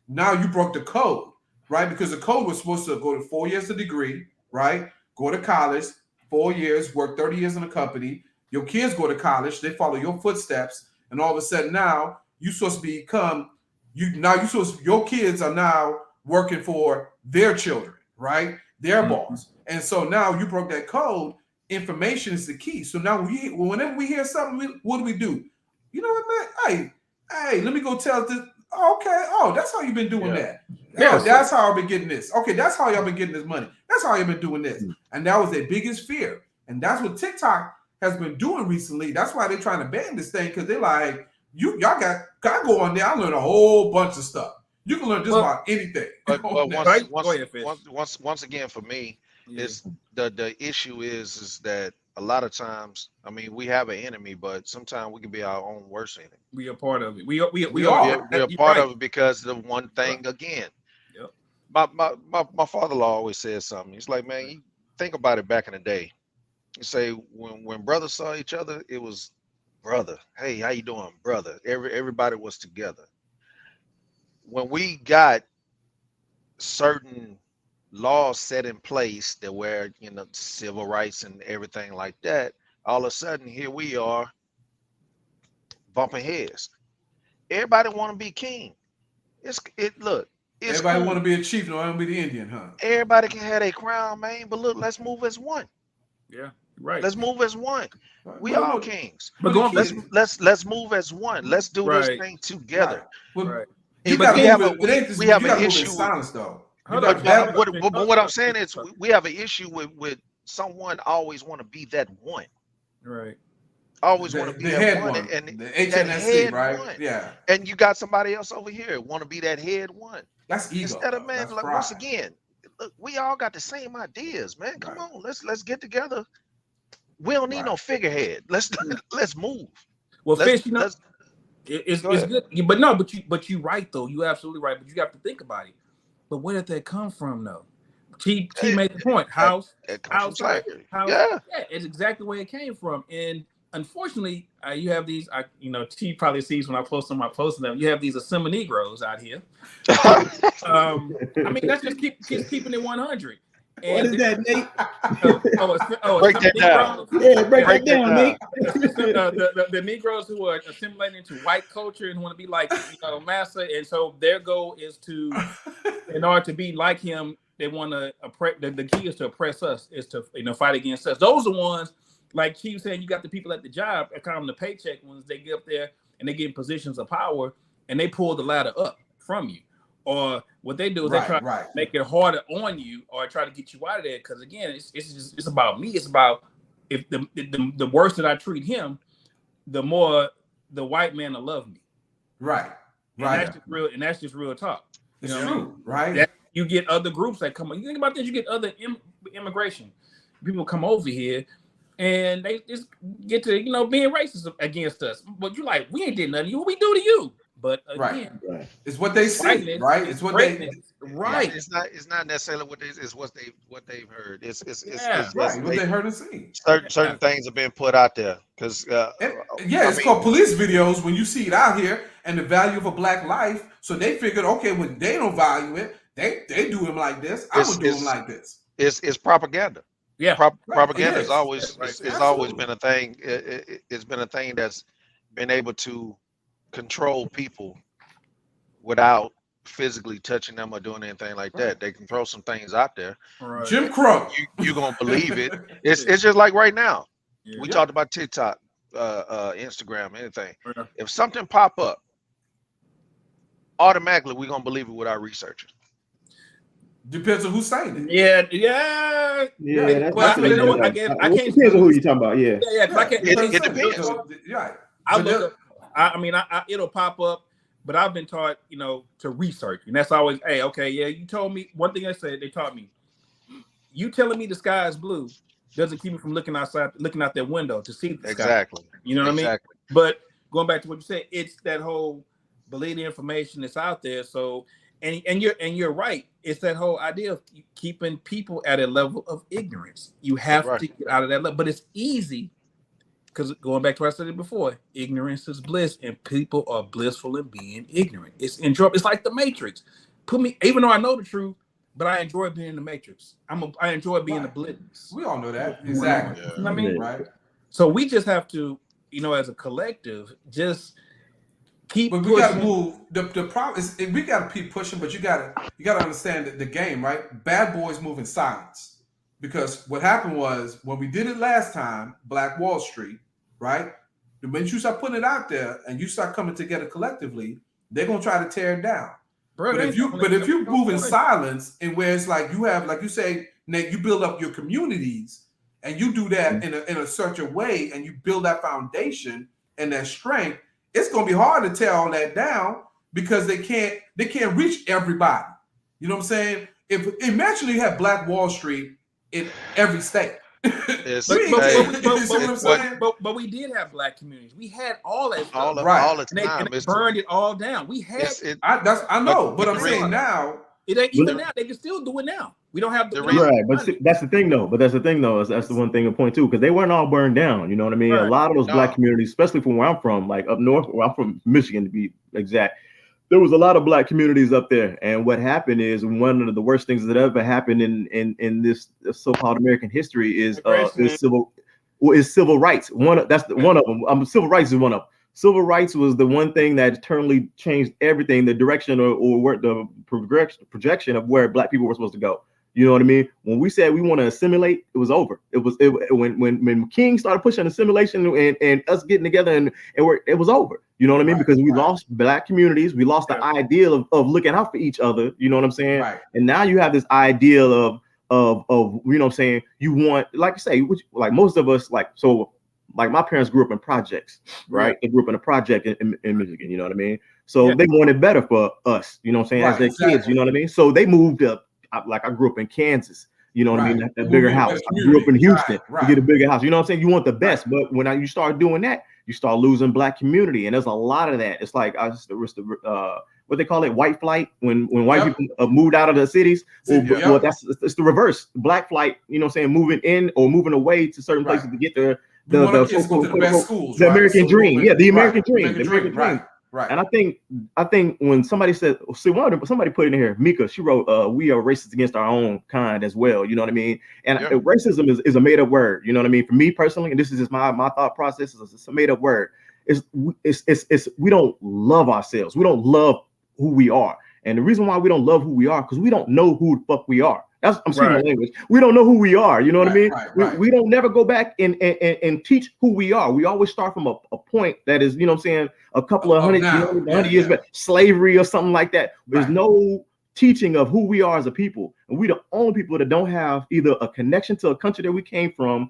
Speaker 1: now you broke the code, right? Because the code was supposed to go to 4 years of degree, right? Go to college, 4 years, work 30 years in a company. Your kids go to college, they follow your footsteps, and all of a sudden now you supposed to become your kids are now working for their children, right? Their boss. And so now you broke that code. Information is the key. So now whenever we hear something, what do? You know what, man? Hey, let me go tell this. Okay. Oh, that's how you've been doing that. Yeah, that's how I've been getting this. Okay, that's how y'all been getting this money. That's how y'all been doing this. And that was their biggest fear. And that's what TikTok has been doing recently. That's why they're trying to ban this thing, because they're like, y'all got I go on there, I learn a whole bunch of stuff. You can learn just about anything.
Speaker 3: But once again, for me, is the issue is that a lot of times, I mean, we have an enemy, but sometimes we can be our own worst enemy.
Speaker 4: We are part of it. We are
Speaker 3: part of it, because the one thing again. Yep. My father-in-law always says something. He's like, man, you think about it back in the day. You say when brothers saw each other, it was brother. Hey, how you doing, brother? Everybody was together. When we got certain laws set in place that were, civil rights and everything like that, all of a sudden here we are bumping heads. Everybody want to be king.
Speaker 1: Everybody want to be a chief, no, I want to be the Indian, huh?
Speaker 3: Everybody can have a crown, man, but look, let's move as one.
Speaker 4: Yeah, right.
Speaker 3: Let's move as one. We all kings.
Speaker 4: But
Speaker 3: let's move as one. Let's do this thing together.
Speaker 1: Right.
Speaker 3: We have an issue
Speaker 1: silence, though.
Speaker 3: But what I'm saying is we have an issue with someone always want to be that one.
Speaker 4: Right.
Speaker 3: Always want to be that one. And
Speaker 1: the HNSC, right?
Speaker 3: One.
Speaker 1: Yeah.
Speaker 3: And you got somebody else over here want to be that head one.
Speaker 1: That's ego.
Speaker 3: Instead of, man, like, once again, look, we all got the same ideas, man. Come on, let's get together. We don't need no figurehead. Let's move.
Speaker 4: Well, Fish, it's good. But you right though. You absolutely right. But you have to think about it. But where did that come from, though? Chee made the point. House. Yeah, it's exactly where it came from. And unfortunately, you have these. Chee probably sees when I post them. You have these Assembly Negroes out here. I mean, that's just keeping it 100. And
Speaker 2: what is that, Nate?
Speaker 3: Break that down.
Speaker 2: Yeah, break that down, Nate.
Speaker 4: The Negroes who are assimilating into white culture and want to be like Massa, and so their goal is to, in order to be like him, they want to oppress. The key is to oppress us, is to fight against us. Those are the ones, like Chee saying, you got the people at the job, kind of the paycheck ones. They get up there and they get in positions of power, and they pull the ladder up from you. Or what they do is they try to make it harder on you, or try to get you out of there. Because again, it's about me. It's about if the worse that I treat him, the more the white man will love me.
Speaker 1: Right.
Speaker 4: That's just real. And that's just real talk.
Speaker 1: It's true. Right.
Speaker 4: That you get other groups that come. You think about this. You get other immigration people come over here, and they just get to being racist against us. But you like, we ain't did nothing. What we do to you? But again,
Speaker 1: it's what they see, right? It's what they
Speaker 3: It's not necessarily what it's what they've heard. It's
Speaker 1: what they heard and seen.
Speaker 3: Certain things have been put out there because
Speaker 1: it's called police videos. When you see it out here and the value of a black life, so they figured, okay, when they don't value it, they do him like this. I would do him like this.
Speaker 3: It's propaganda.
Speaker 4: Yeah,
Speaker 3: propaganda is always always been a thing. It's been a thing that's been able to control people without physically touching them or doing anything like that. They can throw some things out there.
Speaker 1: Jim Crow.
Speaker 3: You gonna believe it. It's just like right now. We talked about TikTok, Instagram, anything. If something pop up, automatically we're gonna believe it without researching.
Speaker 1: Depends on who's saying it.
Speaker 2: Yeah.
Speaker 4: Well, I can't.
Speaker 2: Depends on who you're talking about. Yeah.
Speaker 4: I can't.
Speaker 3: It depends.
Speaker 4: It'll pop up, but I've been taught, to research, and that's always, hey, okay, yeah, you told me one thing. They taught me, you telling me the sky is blue doesn't keep me from looking out that window to see the sky. You know what I mean? But going back to what you said, it's that whole believe the information that's out there. So And you're right. It's that whole idea of keeping people at a level of ignorance. You have to get out of that level, but it's easy because going back to what I said before, ignorance is bliss, and people are blissful in being ignorant. It's enjoyable. It's like the Matrix. Put me, even though I know the truth, but I enjoy being in the Matrix. I enjoy being the bliss.
Speaker 1: We all know that. Exactly.
Speaker 4: You know what I mean? Right. So we just have to, as a collective, just keep
Speaker 1: pushing. We gotta move. The problem is we gotta keep pushing, but you gotta understand the game, right? Bad boys move in silence. Because what happened was when we did it last time, Black Wall Street, right? When you start putting it out there and you start coming together collectively, they're gonna try to tear it down. Bro, but if you move in silence, and where it's like you have, like you say, Nate, you build up your communities, and you do that in a certain way, and you build that foundation and that strength, it's gonna be hard to tear all that down because they can't reach everybody. You know what I'm saying? If imagine you have Black Wall Street in every state.
Speaker 4: But we did have Black communities. We had all that stuff.
Speaker 1: All the time.
Speaker 4: And they burned it all down. We had
Speaker 1: I know, but I'm saying now
Speaker 4: it ain't even now. They can still do it now. We don't have the
Speaker 2: right, but that's the thing though. That's the one thing to point to, because they weren't all burned down. You know what I mean? Right. A lot of those Black communities, especially from where I'm from, like up north, where I'm from, Michigan to be exact. There was a lot of Black communities up there, and what happened is one of the worst things that ever happened in this so-called American history is civil rights. One of them. Civil rights is one of them. Civil rights was the one thing that totally changed everything, the direction or where the projection of where Black people were supposed to go. You know what I mean? When we said we want to assimilate, it was over. When King started pushing assimilation and us getting together and it was over. You know what I mean? Because we lost Black communities. We lost the ideal of looking out for each other. You know what I'm saying? Right. And now you have this ideal of you know what I'm saying? You want, like you say, like most of us, like my parents grew up in projects, right? They grew up in a project in Michigan. You know what I mean? So they wanted better for us. You know what I'm saying? As their kids. You know what I mean? So they moved up. Like I grew up in Kansas, you know what I mean? A bigger house. I grew up in Houston. You get a bigger house. You know what I'm saying? You want the best, but when you start doing that, you start losing Black community, and there's a lot of that. It's like what they call it, white flight. When white people moved out of the cities, well, it's the reverse. Black flight. You know what I'm saying? Moving in or moving away to certain places to get the
Speaker 1: best schools,
Speaker 2: the American dream. Yeah, the American dream. The American dream. Right. And I think when somebody said, somebody put in here, Mika, she wrote, we are racist against our own kind as well. You know what I mean? And racism is a made up word. You know what I mean? For me personally, and this is just my thought process, it's a made up word. It's we don't love ourselves. We don't love who we are. And the reason why we don't love who we are, because we don't know who the fuck we are. I'm speaking my language. We don't know who we are. You know what I mean? We don't never go back and teach who we are. We always start from a point that is, you know what I'm saying, a couple of hundred years back, slavery or something like that. There's no teaching of who we are as a people. And we the only people that don't have either a connection to a country that we came from,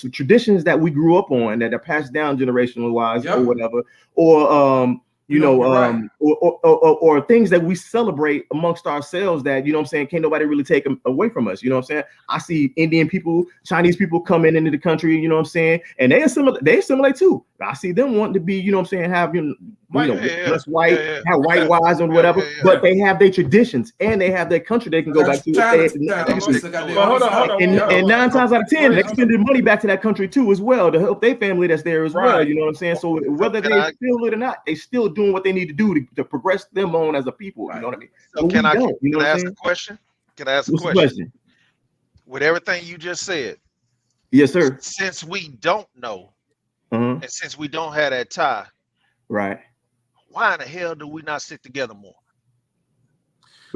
Speaker 2: traditions that we grew up on that are passed down generational wise or whatever, or or things that we celebrate amongst ourselves that, you know what I'm saying, can't nobody really take them away from us. You know what I'm saying? I see Indian people, Chinese people coming into the country, you know what I'm saying, and they assimilate too. I see them wanting to be, you know what I'm saying, have less white, have white wives or whatever, but they have their traditions and they have their country they can go back to. And 9 times out of 10, they send their money back to that country too as well to help their family that's there as well. You know what I'm saying? So whether they feel it or not, they still doing what they need to do to progress them on as a people. You know what I mean?
Speaker 3: So can I ask a question? Can I ask a question? With everything you just said,
Speaker 2: yes, sir.
Speaker 3: Since we don't know, and since we don't have that tie,
Speaker 2: right?
Speaker 3: Why in the hell do we not stick together more?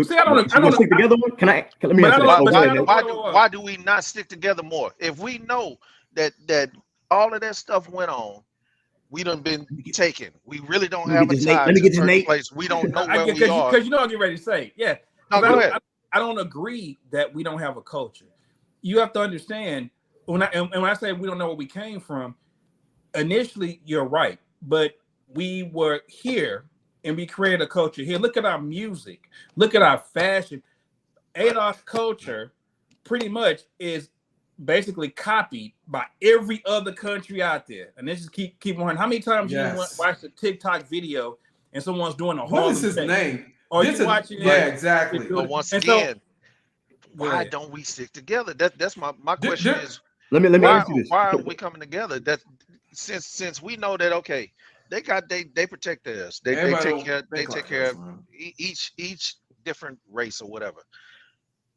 Speaker 4: See, I don't
Speaker 2: stick together more. Let me answer
Speaker 3: why do we not stick together more? If we know that all of that stuff went on, we done been taken. We really don't have a tie to a certain place. We don't know where we are.
Speaker 4: Because you know what I'm getting ready to say. Yeah.
Speaker 3: No, go ahead.
Speaker 4: I don't agree that we don't have a culture. You have to understand, when I say we don't know where we came from, initially you're right. But we were here and we created a culture here. Look at our music. Look at our fashion. ADOS culture pretty much is basically copied by every other country out there. And let's just keep on. How many times you watch a TikTok video and someone's doing a
Speaker 1: What is his name?
Speaker 4: Or you watching?
Speaker 1: Yeah, exactly.
Speaker 3: But once again, why don't we stick together? That's my question is.
Speaker 2: Let me ask you this.
Speaker 3: Why aren't we coming together? That since we know that they protect us. They take care of each different race or whatever.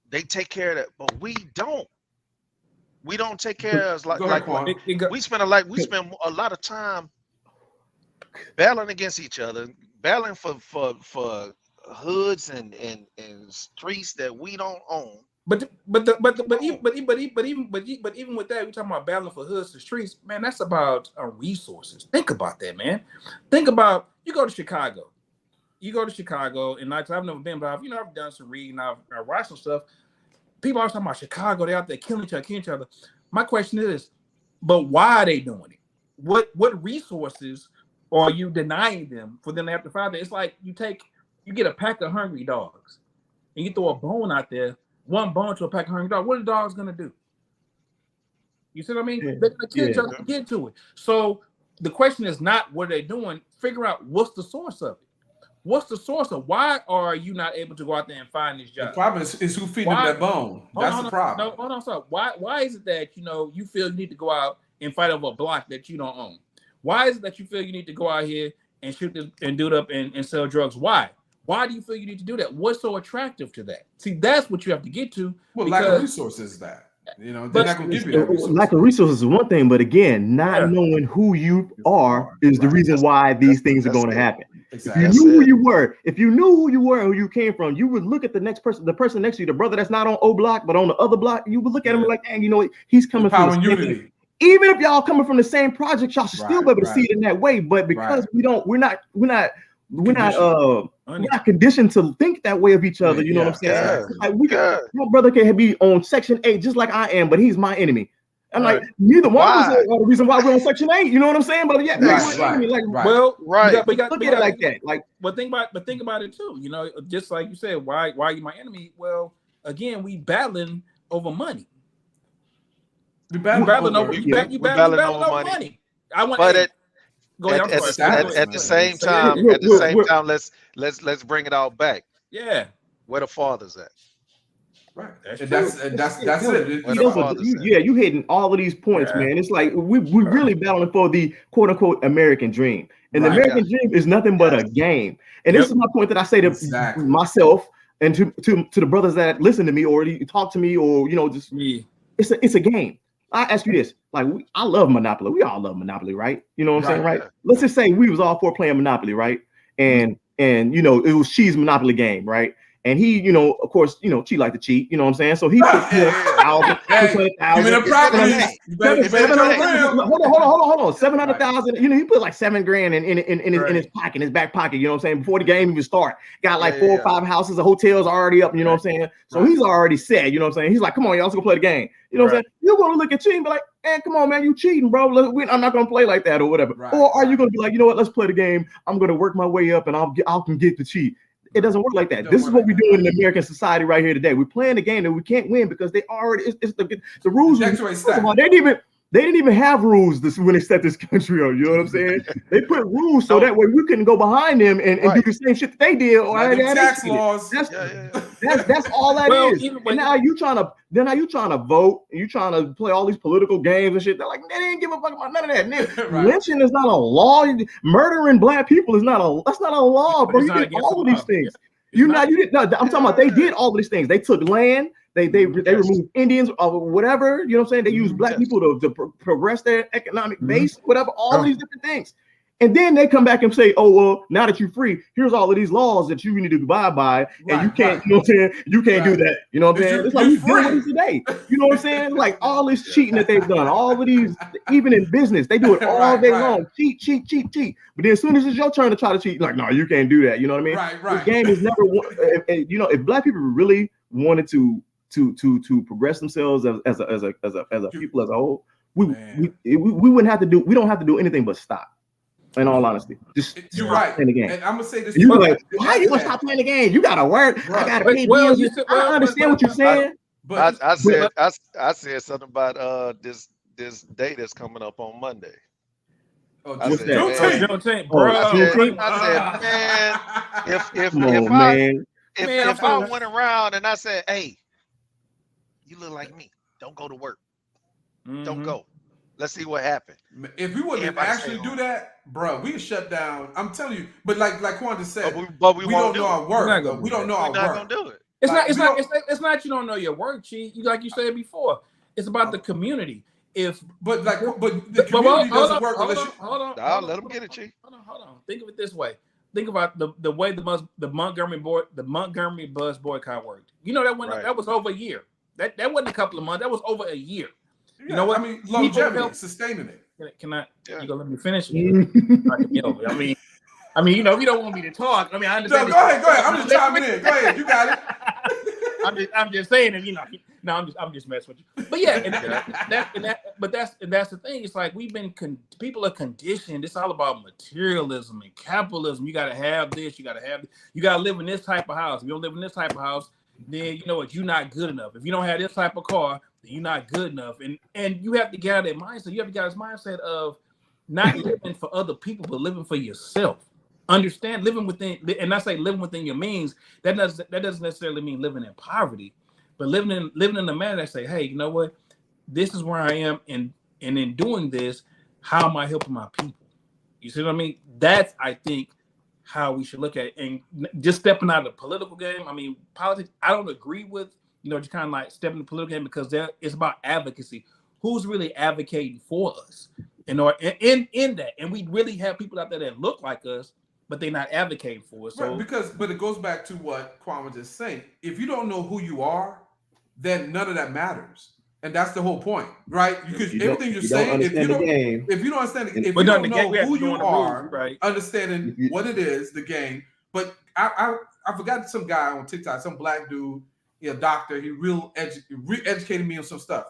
Speaker 3: They take care of that, but we don't. We don't take care of us like we spend a lot of time battling against each other, battling for hoods and streets that we don't own.
Speaker 4: But even with that, we talking about battling for hoods and streets, man. That's about resources. Think about that, man. Think about you go to Chicago, and like I've never been, but I've done some reading, I've watched some stuff. People are talking about Chicago. They're out there killing each other. My question is, but why are they doing it? What resources are you denying them for them to have to find it? It's like you get a pack of hungry dogs, and you throw a bone out there. One bone to a pack of hungry dogs. What are the dogs gonna do? You see what I mean? They're gonna kill each other to get to it. So the question is not what are they doing. Figure out what's the source of it. What's the source of why are you not able to go out there and find these jobs?
Speaker 1: The problem is who feeding that bone. That's the problem.
Speaker 4: No, hold on, sorry. Why is it that you feel you need to go out and fight over a block that you don't own? Why is it that you feel you need to go out here and shoot this and do it up and sell drugs? Why? Why do you feel you need to do that? What's so attractive to that? See, that's what you have to get to.
Speaker 1: Well, lack of resources is that. They're not going to give you that resource.
Speaker 2: Lack of resources is one thing, but again, not knowing who you are is the reason why these things are going to happen. Exactly. If you knew who you were, and who you came from, you would look at the next person, the person next to you, the brother that's not on O block, but on the other block, you would look at him like, dang, he's coming from the unity. Even if y'all coming from the same project, y'all should still be able to see it in that way. But because we're not conditioned to think that way of each other. You know what I'm saying? Like my brother can be on Section 8 just like I am, but he's my enemy. And like neither one of us are the reason why we're on Section 8. You know what I'm saying? But yeah, enemy. Like,
Speaker 4: well, we got
Speaker 2: look at it like that. Like,
Speaker 4: but think about it too. Just like you said, why are you my enemy? Well, again, we battling over money. You battling over money. I want.
Speaker 3: But at the same time, let's bring it all back.
Speaker 4: Yeah,
Speaker 3: where the fathers at?
Speaker 1: Right, that's it.
Speaker 2: You hitting all of these points, man. It's like we really battling for the quote unquote American dream, and the American dream is nothing but a game. And this is my point that I say to myself and to the brothers that listen to me or talk to me or just it's a game. I ask you this, like I love Monopoly. We all love Monopoly, right? You know what I'm saying, right? Let's just say we was all four playing Monopoly, right? And it was Chee's Monopoly game, right? And he, of course, Chee like to cheat, you know what I'm saying? So he put 1,000, 600,000. Give me the properties. Hold on. 700,000. He put like $7,000 in his pocket, in his back pocket, you know what I'm saying? Before the game even start. Got like 4 or 5 houses, the hotel's already up, you know what I'm saying? So he's already set, you know what I'm saying? He's like, come on, y'all, let's go play the game. You know what I'm saying? You're gonna look at Chee and be like, man, come on, man, you cheating, bro. I'm not gonna play like that or whatever. Or are you gonna be like, you know what, let's play the game. I'm gonna work my way up and I can get the Chee. It doesn't work like that. This is what we do in the American society right here today. We're playing the game and we can't win because they already it's the rules. They didn't even have rules when they set this country up. You know what I'm saying? They put rules so that way we couldn't go behind them and do the same shit that they did. Or
Speaker 1: tax laws.
Speaker 2: That's all that is. And now you trying to vote. You trying to play all these political games and shit. They're like, they didn't give a fuck about none of that. Lynching is not a law. Murdering black people is not a law. But you did all of these things. I'm talking about they did all of these things. They took land. They removed Indians or whatever, you know what I'm saying? They use black people to progress their economic base, whatever, all these different things. And then they come back and say, oh, well, now that you're free, here's all of these laws that you need to abide by. And you can't, you know what I'm saying? You can't do that. You know what I'm saying? It's like we doing it today. You know what I'm saying? Like all this cheating that they've done, all of these, even in business, they do it all day long. Cheat. But then as soon as it's your turn to try to cheat, like, no, you can't do that. You know what I mean? The game is never, if black people really wanted to progress themselves as a people as a whole, we wouldn't have to do. We don't have to do anything but stop. In all honesty, just
Speaker 1: you're right.
Speaker 2: Playing the game.
Speaker 1: And I'm gonna say this.
Speaker 2: You're like, why you gonna stop playing the game? You gotta work. I gotta pay bills. I understand what you're saying.
Speaker 3: But I said something about this day that's coming up on Monday.
Speaker 1: Oh,
Speaker 3: I said,
Speaker 4: Juneteenth, bro.
Speaker 3: I said, man, if I went around and I said, hey, you look like me, don't go to work. Don't go. Let's see what happened.
Speaker 1: If we wouldn't actually do that, bro, we shut down. I'm telling you. But like Quan just said,
Speaker 3: but we
Speaker 1: don't know our work. We don't know our work. We're
Speaker 3: not gonna do it.
Speaker 4: It's not you don't know your work, Chee. Like you said before, it's about the community.
Speaker 1: But the community doesn't work unless you.
Speaker 4: Hold on.
Speaker 3: Let them get it, Chee.
Speaker 4: Hold on. Think of it this way. Think about the way the Montgomery bus boycott worked. You know that was over a year. That wasn't a couple of months. That was over a year.
Speaker 1: Yeah, you know what? I mean, longevity, sustaining it.
Speaker 4: Can I? Yeah. You gonna let me finish? I mean, you know, if you don't want me to talk, I mean, I understand.
Speaker 1: No, go ahead. I'm just chiming in. Go ahead, you got
Speaker 4: it. I'm just saying it. You know, no, I'm just messing with you. But yeah, that's the thing. It's like people are conditioned. It's all about materialism and capitalism. You got to have this. You got to live in this type of house. If you don't live in this type of house, then you know what? You're not good enough. If you don't have this type of car, then you're not good enough. And you have to get out of that mindset. You have to get out of this mindset of not living for other people, but living for yourself. Understand living within, and I say living within your means. That doesn't necessarily mean living in poverty, but living in a manner that say, hey, you know what? This is where I am, and in doing this, how am I helping my people? You see what I mean? That's, I think, how we should look at it. And just stepping out of the political game. I mean, politics, I don't agree with, just kind of like stepping in the political game because it's about advocacy. Who's really advocating for us? In that. And we really have people out there that look like us, but they're not advocating for us. So,
Speaker 1: right, but it goes back to what Quan was just saying. If you don't know who you are, then none of that matters. And that's the whole point, right? Because everything you're saying, if you don't understand, if you don't know who you are, right, understanding what it is, the game. But I forgot some guy on TikTok, some black dude, a doctor. He educated me on some stuff.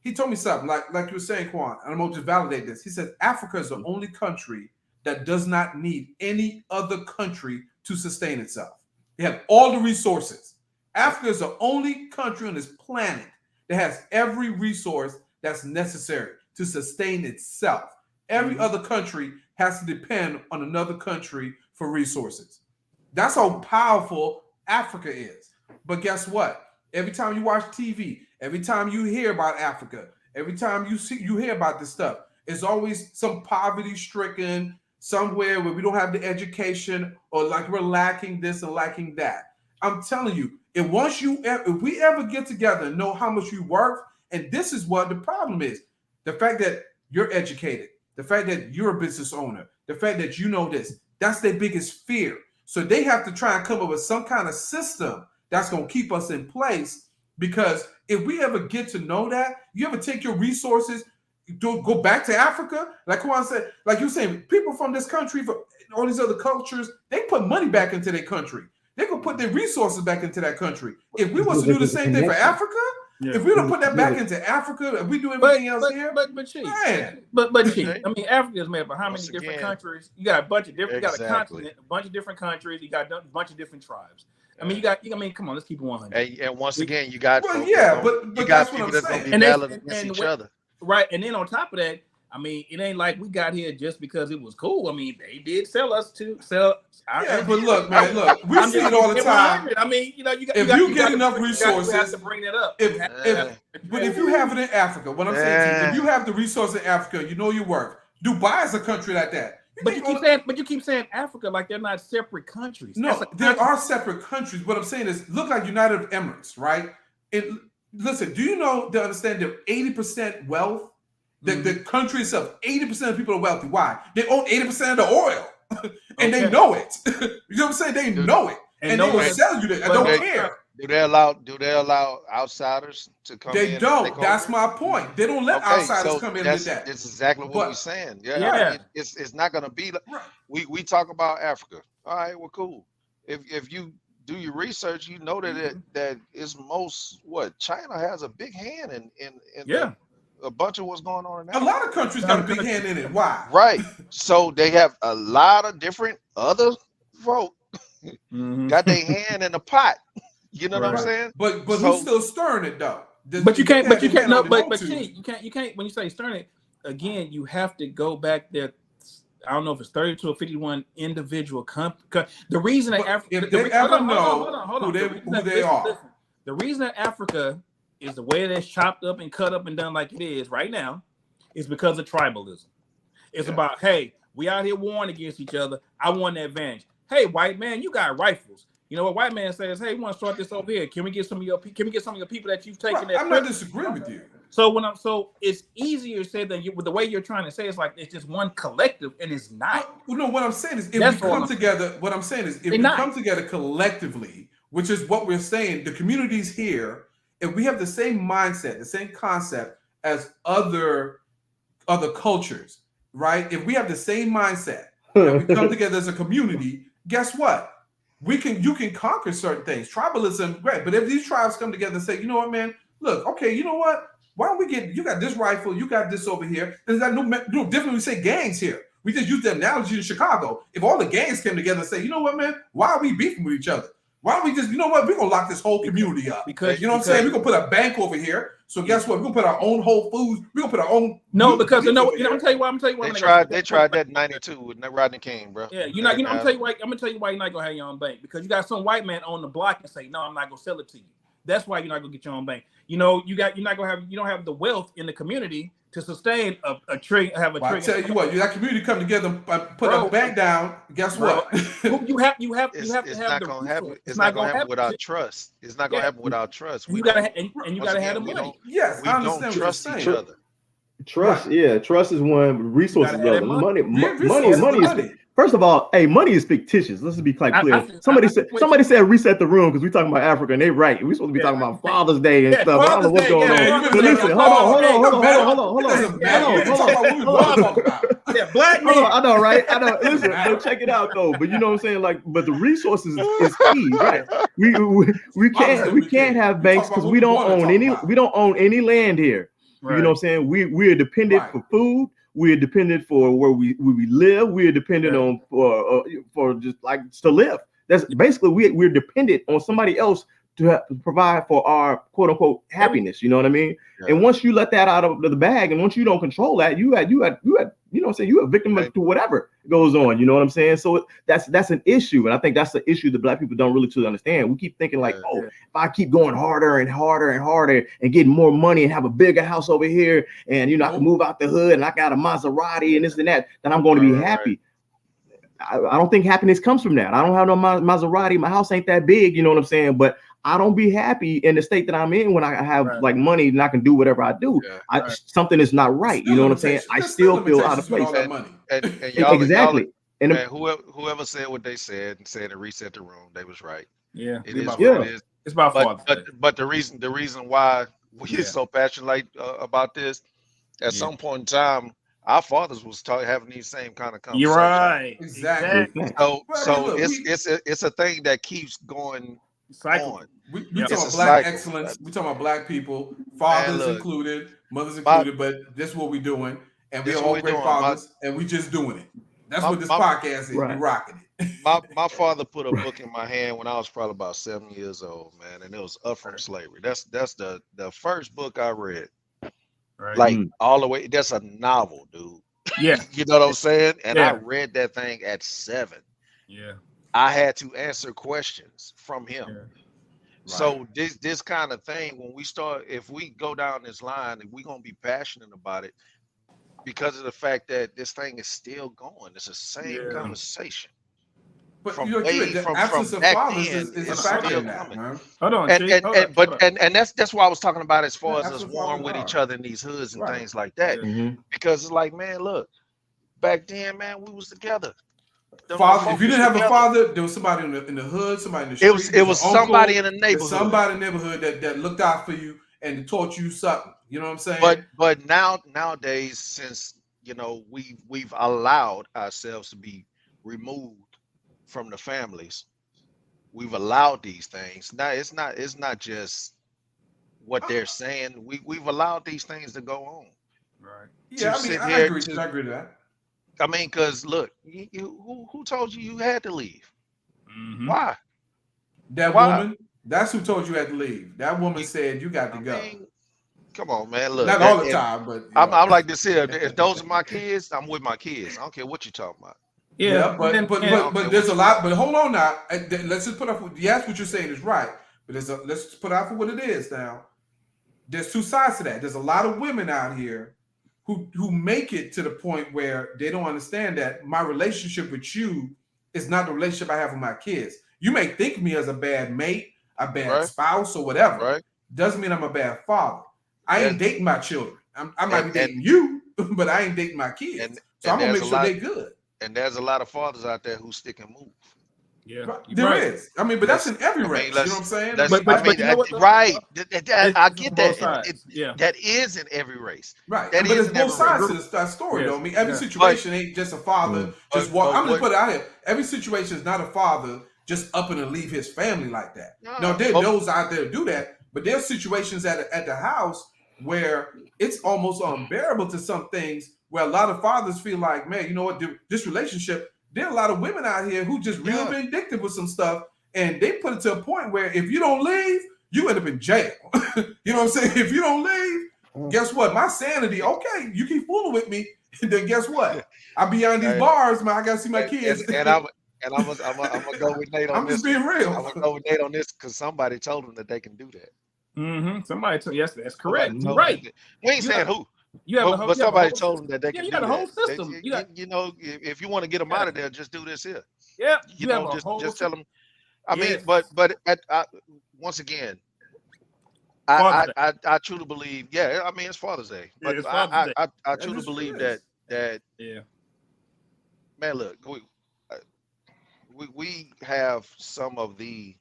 Speaker 1: He told me something like you were saying, Quan. And I'm gonna just validate this. He said Africa is the only country that does not need any other country to sustain itself. They have all the resources. Africa is the only country on this planet that has every resource that's necessary to sustain itself. Every other country has to depend on another country for resources. That's how powerful Africa is. But guess what? Every time you watch TV, every time you hear about Africa, every time you hear about this stuff, it's always some poverty-stricken somewhere where we don't have the education or like we're lacking this and lacking that. I'm telling you, if we ever get together and know how much you worth, and this is what the problem is, the fact that you're educated, the fact that you're a business owner, the fact that you know this, that's their biggest fear. So they have to try and come up with some kind of system that's going to keep us in place, because if we ever get to know that, you ever take your resources, go back to Africa, like Quan said, like you were saying, people from this country, from all these other cultures, they put money back into their country. They could put their resources back into that country. If we was to do the same thing for Africa, if we don't put that back into Africa, if we do everything else here,
Speaker 4: Chee, I mean, Africa is made up of how many different countries? You got a bunch of different, you got a continent, a bunch of different countries, you got a bunch of different tribes. I mean, come on, let's keep it 100.
Speaker 3: And once again, you got
Speaker 1: but
Speaker 3: you got people that's gonna be battling against each other.
Speaker 4: Right, and then on top of that, I mean, it ain't like we got here just because it was cool. I mean, they did sell us to sell.
Speaker 1: But look, man, we see it all the time.
Speaker 4: I mean, you
Speaker 1: get enough resources,
Speaker 4: you have to bring that up.
Speaker 1: But if you have it in Africa, what I'm saying to you, if you have the resource in Africa, you know your worth. Dubai is a country like that.
Speaker 4: But you keep saying Africa like they're not separate countries.
Speaker 1: No, there are separate countries. What I'm saying is, look like United Emirates, right? Listen, do you know they understand that 80% wealth? The country itself, 80% of people are wealthy. Why? They own 80% of the oil, and they know it. You know what I'm saying? They know it, and they will sell you that. I don't care.
Speaker 3: Do they allow outsiders to come in?
Speaker 1: They don't. That's my point. They don't let outsiders come in and do that.
Speaker 3: That's exactly what we're saying. Yeah. It's not going to be. Right. We talk about Africa. All right, well, cool. If you do your research, you know that it's most China has a big hand in a bunch of what's going on in Africa.
Speaker 1: A lot of countries got a big hand in it. Why?
Speaker 3: Right. So they have a lot of different other folk got their hand in the pot. You know what I'm saying?
Speaker 1: But who's still stirring it though?
Speaker 4: But you can't. Chee, you can't. When you say stirring it, again, you have to go back there I don't know if it's 32 or 51 individual companies. The reason that
Speaker 1: if they ever know who they are.
Speaker 4: The reason that Africa is the way that it's chopped up and cut up and done like it is right now is because of tribalism. It's about, hey, we out here warring against each other. I want the advantage. Hey, white man, you got rifles. You know what white man says? Hey, we want to start this over here. Can we get some of your people that you've taken?
Speaker 1: I'm not disagreeing with you.
Speaker 4: So it's easier said than with the way you're trying to say it's like it's just one collective and it's not.
Speaker 1: No, what I'm saying is if we come together, come together collectively, which is what we're saying, the communities here, if we have the same mindset, the same concept as other cultures, right? If we have the same mindset and we come together as a community, guess what? You can conquer certain things. Tribalism, great. But if these tribes come together and say, you know what, man, look, okay, you know what? Why don't we you got this rifle, you got this over here. There's no different. We say gangs here. We just use the analogy in Chicago. If all the gangs came together and say, you know what, man, why are we beefing with each other? Why don't we just, you know what, we're going to lock this whole community up. Because, you know what I'm saying? We're going to put a bank over here. So guess what? We're going to put our own Whole Foods. We're going to put our own.
Speaker 4: No, because, I'm going to tell you why.
Speaker 3: They tried that in 92 with Rodney King, bro.
Speaker 4: Yeah, I'm going to tell you why you're not going to have your own bank. Because you got some white man on the block and say, no, I'm not going to sell it to you. That's why you're not going to get your own bank. You know, you don't have the wealth in the community to sustain a trade. I
Speaker 1: tell you what, that community come together and put a bank down. Guess what?
Speaker 4: You have to have
Speaker 3: It's not going to happen without trust. It's not going to happen without trust.
Speaker 4: You got to have the money.
Speaker 1: Yes,
Speaker 3: we don't trust each other.
Speaker 2: Trust, trust is one. Resources, money is. First of all, money is fictitious. Let's be quite clear. Somebody said reset the room because we're talking about Africa, and they right. We're supposed to be talking about Father's Day and stuff. I don't know what's going on. But listen, hold on.
Speaker 4: Yeah, black man.
Speaker 2: I know, right? I know. Listen, check it out though. But you know what I'm saying? Like, but the resources is key, right? We can't have banks because we don't own any land here. Right. You know what I'm saying? We are dependent for food. We are dependent for where we live. We are dependent on for just like to live. That's basically we're dependent on somebody else to provide for our quote unquote happiness. You know what I mean? Yeah. And once you let that out of the bag, and once you don't control that, you had you know what I'm saying, you're a victim to whatever goes on. You know what I'm saying? So that's an issue, and I think that's the issue that black people don't really truly understand. We keep thinking like, if I keep going harder and harder and harder and getting more money and have a bigger house over here, and I can move out the hood and I got a Maserati and this and that, then I'm going to be happy. I don't think happiness comes from that. I don't have no Maserati. My house ain't that big. You know what I'm saying? But I don't be happy in the state that I'm in when I have like money and I can do whatever I do. Something is not right. You know what I'm saying? I still feel out of place.
Speaker 3: And y'all,
Speaker 2: exactly.
Speaker 3: And whoever said what they said and said to reset the room, they was right.
Speaker 4: Yeah,
Speaker 3: it is what it is.
Speaker 4: It's about
Speaker 3: but the reason why we're so passionate about this, at some point in time, our fathers was having these same kind of conversations.
Speaker 4: You're right.
Speaker 1: Exactly.
Speaker 3: So it's a thing that keeps going on.
Speaker 1: We talking about black excellence. We talking about black people, fathers included, mothers included. But this is what we're doing, and we're all great fathers, and we just doing it. That's what this podcast is. We're rocking it.
Speaker 3: My father put a book in my hand when I was probably about 7 years old, man, and it was Up From Slavery. That's the first book I read. Right. Like all the way, that's a novel, dude.
Speaker 4: Yeah.
Speaker 3: You know what I'm saying? And I read that thing at 7.
Speaker 4: Yeah.
Speaker 3: I had to answer questions from him. Yeah. Right. So this kind of thing, when we start, if we go down this line, and we're gonna be passionate about it because of the fact that this thing is still going. It's the same conversation.
Speaker 1: But the absence of fathers is a factor in that.
Speaker 4: Hold on,
Speaker 3: and that's why I was talking about as far as us warring with each other in these hoods and things like that. Because it's like, man, look, back then, man, we was together.
Speaker 1: Father, if you didn't have a father, there was somebody in the hood, somebody in the street.
Speaker 3: It was somebody in the neighborhood.
Speaker 1: Somebody in the neighborhood that looked out for you and taught you something. You know what I'm saying?
Speaker 3: But nowadays, since we've allowed ourselves to be removed from the families, we've allowed these things. Now it's not just what they're saying. We've allowed these things to go on.
Speaker 1: Right. Yeah, I agree to that.
Speaker 3: I mean, because look, who told you had to leave?
Speaker 4: Mm-hmm.
Speaker 3: Why?
Speaker 1: That woman. That's who told you had to leave. That woman said you got to go.
Speaker 3: Come on, man. Look,
Speaker 1: not all the time, but
Speaker 3: I'm like this here. If those are my kids, I'm with my kids. I don't care what you're talking about.
Speaker 1: Yeah, but there's a lot. But hold on now. Let's just put up. Yes, what you're saying is right. But let's just put out for what it is now. There's two sides to that. There's a lot of women out here who make it to the point where they don't understand that my relationship with you is not the relationship I have with my kids. You may think of me as a bad mate, a bad spouse, or whatever.
Speaker 3: Right.
Speaker 1: Doesn't mean I'm a bad father. I ain't dating my children. I might be dating you, but I ain't dating my kids. So I'm gonna make sure they're good.
Speaker 3: And there's a lot of fathers out there who stick and move.
Speaker 4: Yeah,
Speaker 1: there is. I mean, but that's in every race. You know what I'm saying?
Speaker 4: But you know what,
Speaker 3: right. I get that.
Speaker 4: That
Speaker 3: is in every race.
Speaker 1: Right. But there's both sides to that story, though. I mean, every situation ain't just a father just walk. I'm gonna put it out here. Every situation is not a father just up and leave his family like that. No, there are those out there to do that, but there's situations at the house where it's almost unbearable to some things where a lot of fathers feel like, man, you know what, this relationship, there are a lot of women out here who just real vindictive with some stuff, and they put it to a point where if you don't leave, you end up in jail. You know what I'm saying? If you don't leave, guess what? My sanity, okay, you keep fooling with me, then guess what? I'm behind these bars, man. I gotta see my kids.
Speaker 3: And I'm gonna go with Nate on this.
Speaker 1: I'm just being real.
Speaker 3: I'm gonna go with Nate on this because somebody told them that they can do that.
Speaker 4: Somebody told yes, that's correct. You're right.
Speaker 3: We ain't saying who. But somebody told them that they can do that.
Speaker 4: You got a whole system.
Speaker 3: You know, if you want to get them out of there, just do this here.
Speaker 4: Yeah,
Speaker 3: you know, just tell them. I mean, but once again, I truly believe. Yeah, I mean, it's Father's Day, but I truly believe that.
Speaker 4: Yeah.
Speaker 3: Man, look, we have some of the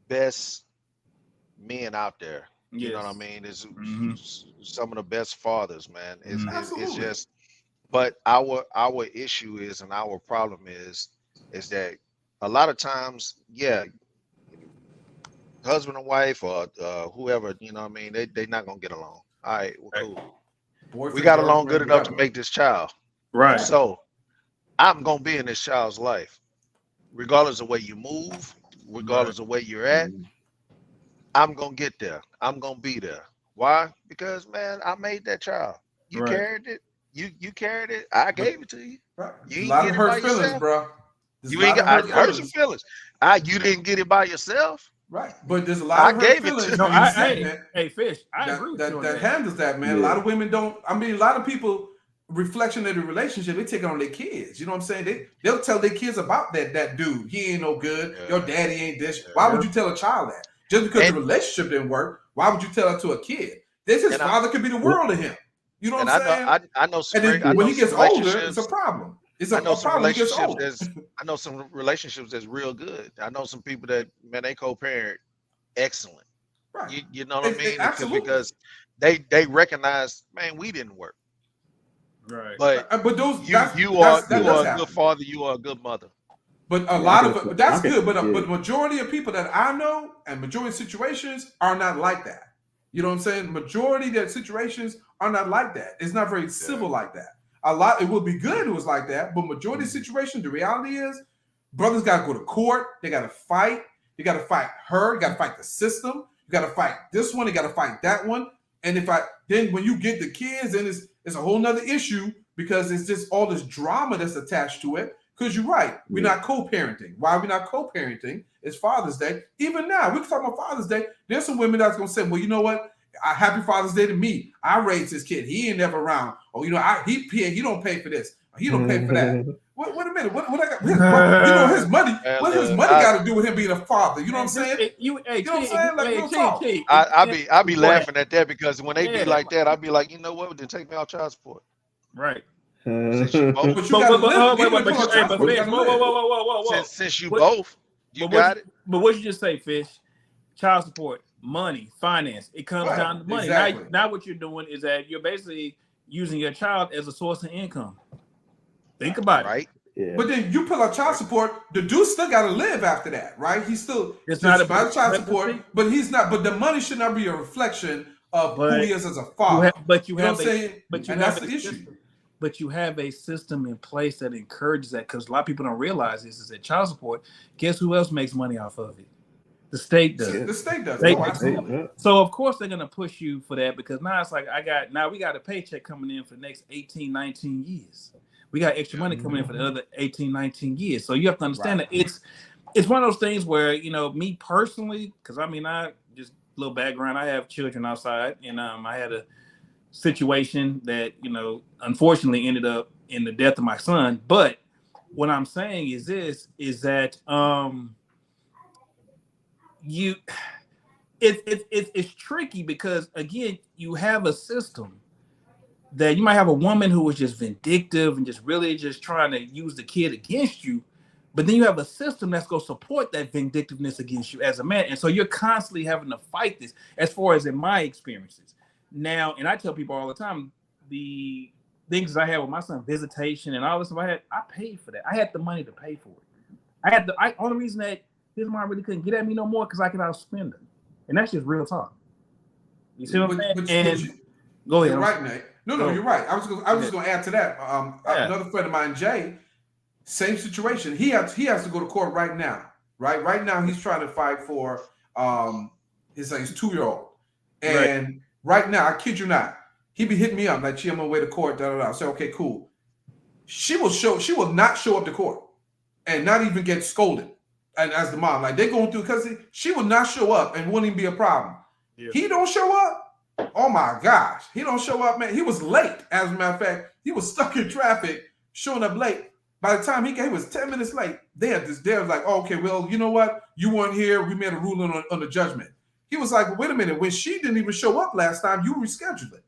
Speaker 3: best men out there. You know what I mean? It's some of the best fathers, man. It's just, but our issue is, and our problem is that a lot of times, husband and wife or whoever, you know what I mean, they not gonna get along. All right, well, cool. We got along good enough to make this child.
Speaker 4: Right.
Speaker 3: So I'm gonna be in this child's life, regardless of where you move, regardless of where you're at. I'm gonna get there. I'm gonna be there. Why? Because, man, I made that child. You carried it. You carried it. I gave it to you. You ain't get it by yourself,
Speaker 1: bro.
Speaker 3: You ain't got hurt your feelings. You didn't get it by yourself.
Speaker 1: Right, but there's a lot of hurt feelings.
Speaker 4: No, hey, Fish, I agree with you.
Speaker 1: That handles that, man. A lot of women don't. I mean, a lot of people reflection of the relationship, they take it on their kids. You know what I'm saying? They'll tell their kids about that dude. He ain't no good. Your daddy ain't this. Why would you tell a child that? Just because the relationship didn't work, why would you tell that to a kid? His father could be the world to him. You know what I'm saying?
Speaker 3: I know some.
Speaker 1: And then when he gets older, it's a problem. It's a problem. He gets older.
Speaker 3: I know some relationships that's real good. I know some people that, man, they co-parent excellent.
Speaker 1: Right.
Speaker 3: You know what I mean? Because they recognize, man, we didn't work.
Speaker 4: Right.
Speaker 3: But those you are a good father. You are a good mother.
Speaker 1: But a lot of it, that's good. But majority of people that I know and majority of situations are not like that. You know what I'm saying? Majority of the situations are not like that. It's not very civil like that. It would be good if it was like that. But majority of situations, the reality is, brothers got to go to court. They got to fight. You got to fight her. You got to fight the system. You got to fight this one. You got to fight that one. And then when you get the kids, then it's a whole nother issue because it's just all this drama that's attached to it. Because you're right, we're not co-parenting. Why are we not co-parenting? It's Father's Day. Even now, we're talking about Father's Day. There's some women that's gonna say, "Well, you know what? Happy Father's Day to me. I raised this kid. He ain't never around. Or you know, he don't pay for this. He don't pay for that." Wait a minute. What I got? You know, his money. What his money got to do with him being a father? You know what I'm saying? You know what I'm saying? Like real talk.
Speaker 3: I be laughing at that because when they be like that, I be like, you know what? Then take me out child support.
Speaker 4: Right.
Speaker 3: Since you both, you got it.
Speaker 4: But what you just say, Fish? Child support, money, finance. It comes down to money. Exactly. Now what you're doing is that you're basically using your child as a source of income. Think about it.
Speaker 1: Yeah. But then you pull out child support, the dude still got to live after that, right? He's still
Speaker 4: it's not
Speaker 1: about child support, but he's not. But the money should not be a reflection of who he is as a father.
Speaker 4: That's the issue. But you have a system in place that encourages that because a lot of people don't realize this is that child support. Guess who else makes money off of it? The state does.
Speaker 1: The state does.
Speaker 4: Absolutely. So of course they're gonna push you for that because now it's like we got a paycheck coming in for the next 18, 19 years. We got extra money coming in for the other 18, 19 years. So you have to understand that it's one of those things where, me personally, because I just a little background, I have children outside, and I had a situation that, unfortunately ended up in the death of my son. But what I'm saying is that it's tricky because, again, you have a system that you might have a woman who is just vindictive and just really just trying to use the kid against you, but then you have a system that's going to support that vindictiveness against you as a man, and so you're constantly having to fight this. As far as in my experiences now, and I tell people all the time, the things I had with my son, visitation and all this stuff, I paid for that. I had the money to pay for it. Only reason that his mom really couldn't get at me no more because I could outspend her, and that's just real talk. You see what I'm saying? Go ahead.
Speaker 1: You're right, Nate. No, you're right. I was just going to add to that. Another friend of mine, Jay, same situation. He has to go to court right now. Right now, he's trying to fight for his 2-year-old, and right now, I kid you not, he be hitting me up like, "Chee, I'm on my way to court." Da da da. I say, "Okay, cool." She will not show up to court, and not even get scolded. And as the mom, like they're going through because she will not show up and wouldn't even be a problem. Yeah. He don't show up. Oh my gosh, he don't show up, man. He was late. As a matter of fact, he was stuck in traffic, showing up late. By the time he was 10 minutes late. They was like, "Oh, okay, well, you know what? You weren't here. We made a ruling on the judgment." He was like, "Wait a minute. When she didn't even show up last time, you rescheduled it."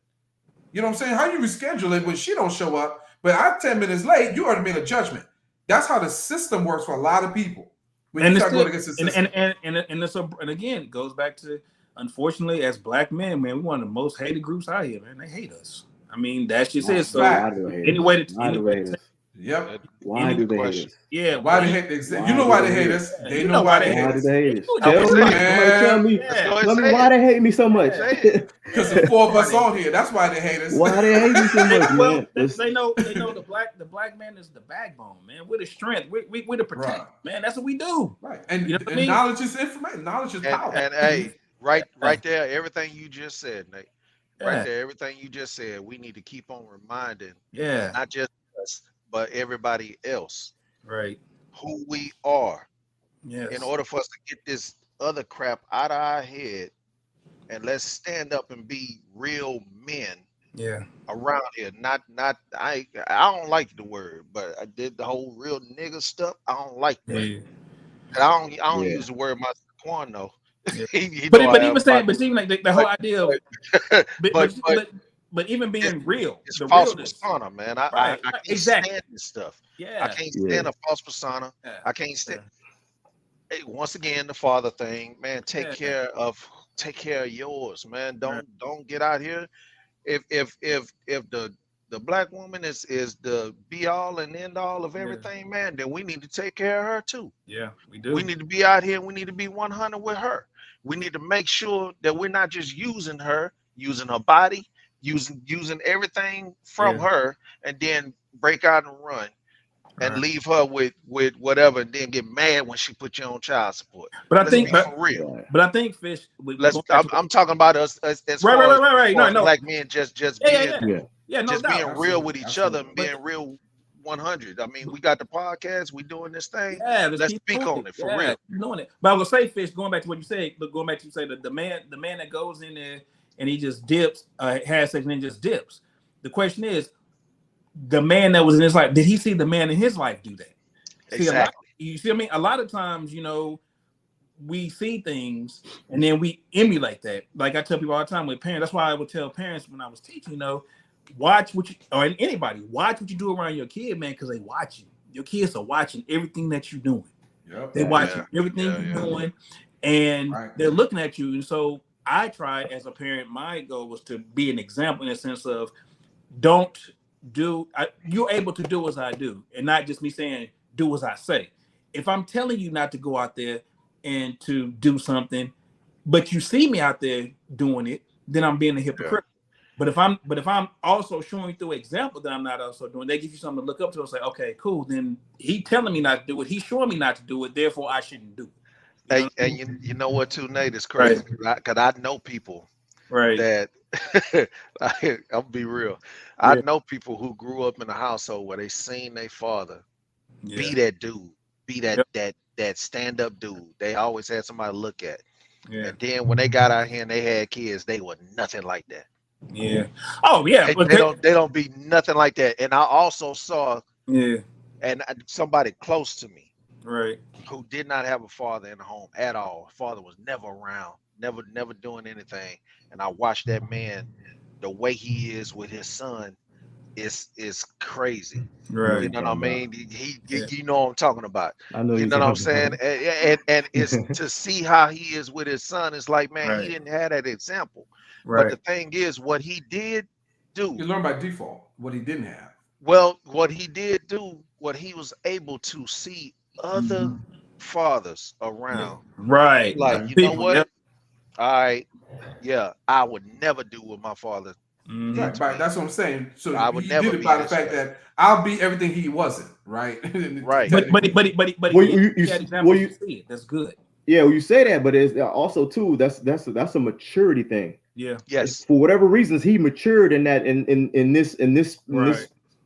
Speaker 1: You know what I'm saying? How you reschedule it when she don't show up? But I'm 10 minutes late. You already made a judgment. That's how the system works for a lot of people. When you start going against the system.
Speaker 4: And again, it goes back to, unfortunately, as black men, man, we're one of the most hated groups out here, man. They hate us. I mean, that's just it. So anyway,
Speaker 1: yep.
Speaker 2: Why do they hate us?
Speaker 4: Yeah.
Speaker 1: Why they hate us? You know why they hate us. They know why they hate us.
Speaker 2: Tell me why they hate me so much.
Speaker 1: Because the 4 of us on here. That's why they hate us.
Speaker 2: Why they hate me so much, man?
Speaker 4: They know the black man is the backbone, man. We're the strength. We're the protect, man. That's what we do.
Speaker 1: Right. And, and knowledge is information. Knowledge is power.
Speaker 3: And hey, right there, everything you just said, Nate. Right there, everything you just said, we need to keep on reminding, not just us, but everybody else, who we are, in order for us to get this other crap out of our head, and let's stand up and be real men. Around here, not I don't like the word, but I did the whole real nigga stuff. I don't like that. And I don't use the word myself, Quan though.
Speaker 4: But even like the whole idea of but even being real,
Speaker 3: it's false persona, man. I can't stand this stuff. I can't stand a false persona. I can't stand. Hey, once again, the father thing, man. Take care of yours, man. Don't get out here. If the black woman is the be all and end all of everything, man, then we need to take care of her too.
Speaker 4: Yeah, we do.
Speaker 3: We need to be out here. We need to be 100 with her. We need to make sure that we're not just using her body, using everything from her, and then break out and run and leave her with whatever, and then get mad when she put you on child support.
Speaker 4: But I think for real. But I think, Fish.
Speaker 3: I'm talking about us as
Speaker 4: right. No,
Speaker 3: black men just being being real with each other and being real 100. I mean, we got the podcast. We doing this thing. Let's speak on it for real.
Speaker 4: Doing it. But I will say, Fish. Going back to what you said, the man that goes in there and he just dips, has sex and then just dips. The question is, the man that was in his life, did he see the man in his life do that?
Speaker 3: Exactly.
Speaker 4: You see what I mean? A lot of times, we see things and then we emulate that. Like I tell people all the time with parents. That's why I would tell parents when I was teaching, watch what you, or anybody, watch what you do around your kid, man, because they watch you. Your kids are watching everything that you're doing. They watching everything you're doing, and they're looking at you. And so I tried as a parent, my goal was to be an example in the sense of you're able to do as I do, and not just me saying do as I say. If I'm telling you not to go out there and to do something, but you see me out there doing it, then I'm being a hypocrite. But if I'm also showing you through example that I'm not also doing, they give you something to look up to and say, okay, cool. Then he telling me not to do it. He's showing me not to do it. Therefore, I shouldn't do it.
Speaker 3: Hey, and you know what too, Nate? It's crazy because I know people that I'll be real. I know people who grew up in a household where they seen their father be that dude, be that stand-up dude. They always had somebody to look at. And then when they got out here and they had kids, they were nothing like that.
Speaker 4: Yeah. Oh yeah.
Speaker 3: They don't be nothing like that. And I also saw and somebody close to me who did not have a father in the home at all. Father was never around, never doing anything. And I watched that man, the way he is with his son is crazy. You know what I mean? You know what I'm talking about.
Speaker 2: I know
Speaker 3: you know what I'm saying? And it's to see how he is with his son. It's like, man, he didn't have that example. But the thing is, what he did do,
Speaker 1: you learn by default what he didn't have.
Speaker 3: Well, what he did do, what he was able to see other fathers around.
Speaker 4: Right.
Speaker 3: Like, you know what? All right. Yeah, I would never do what my father did.
Speaker 1: Right. That's what I'm saying. So
Speaker 3: I would
Speaker 1: he
Speaker 3: never
Speaker 1: did it
Speaker 3: be
Speaker 1: by the
Speaker 3: this
Speaker 1: fact
Speaker 3: way.
Speaker 1: that I'll be everything he wasn't. Right.
Speaker 4: Right. But you see it. That's good.
Speaker 2: Yeah, well, you say that, but it's also too that's a maturity thing.
Speaker 4: Yeah.
Speaker 3: Yes.
Speaker 2: For whatever reasons, he matured in that in this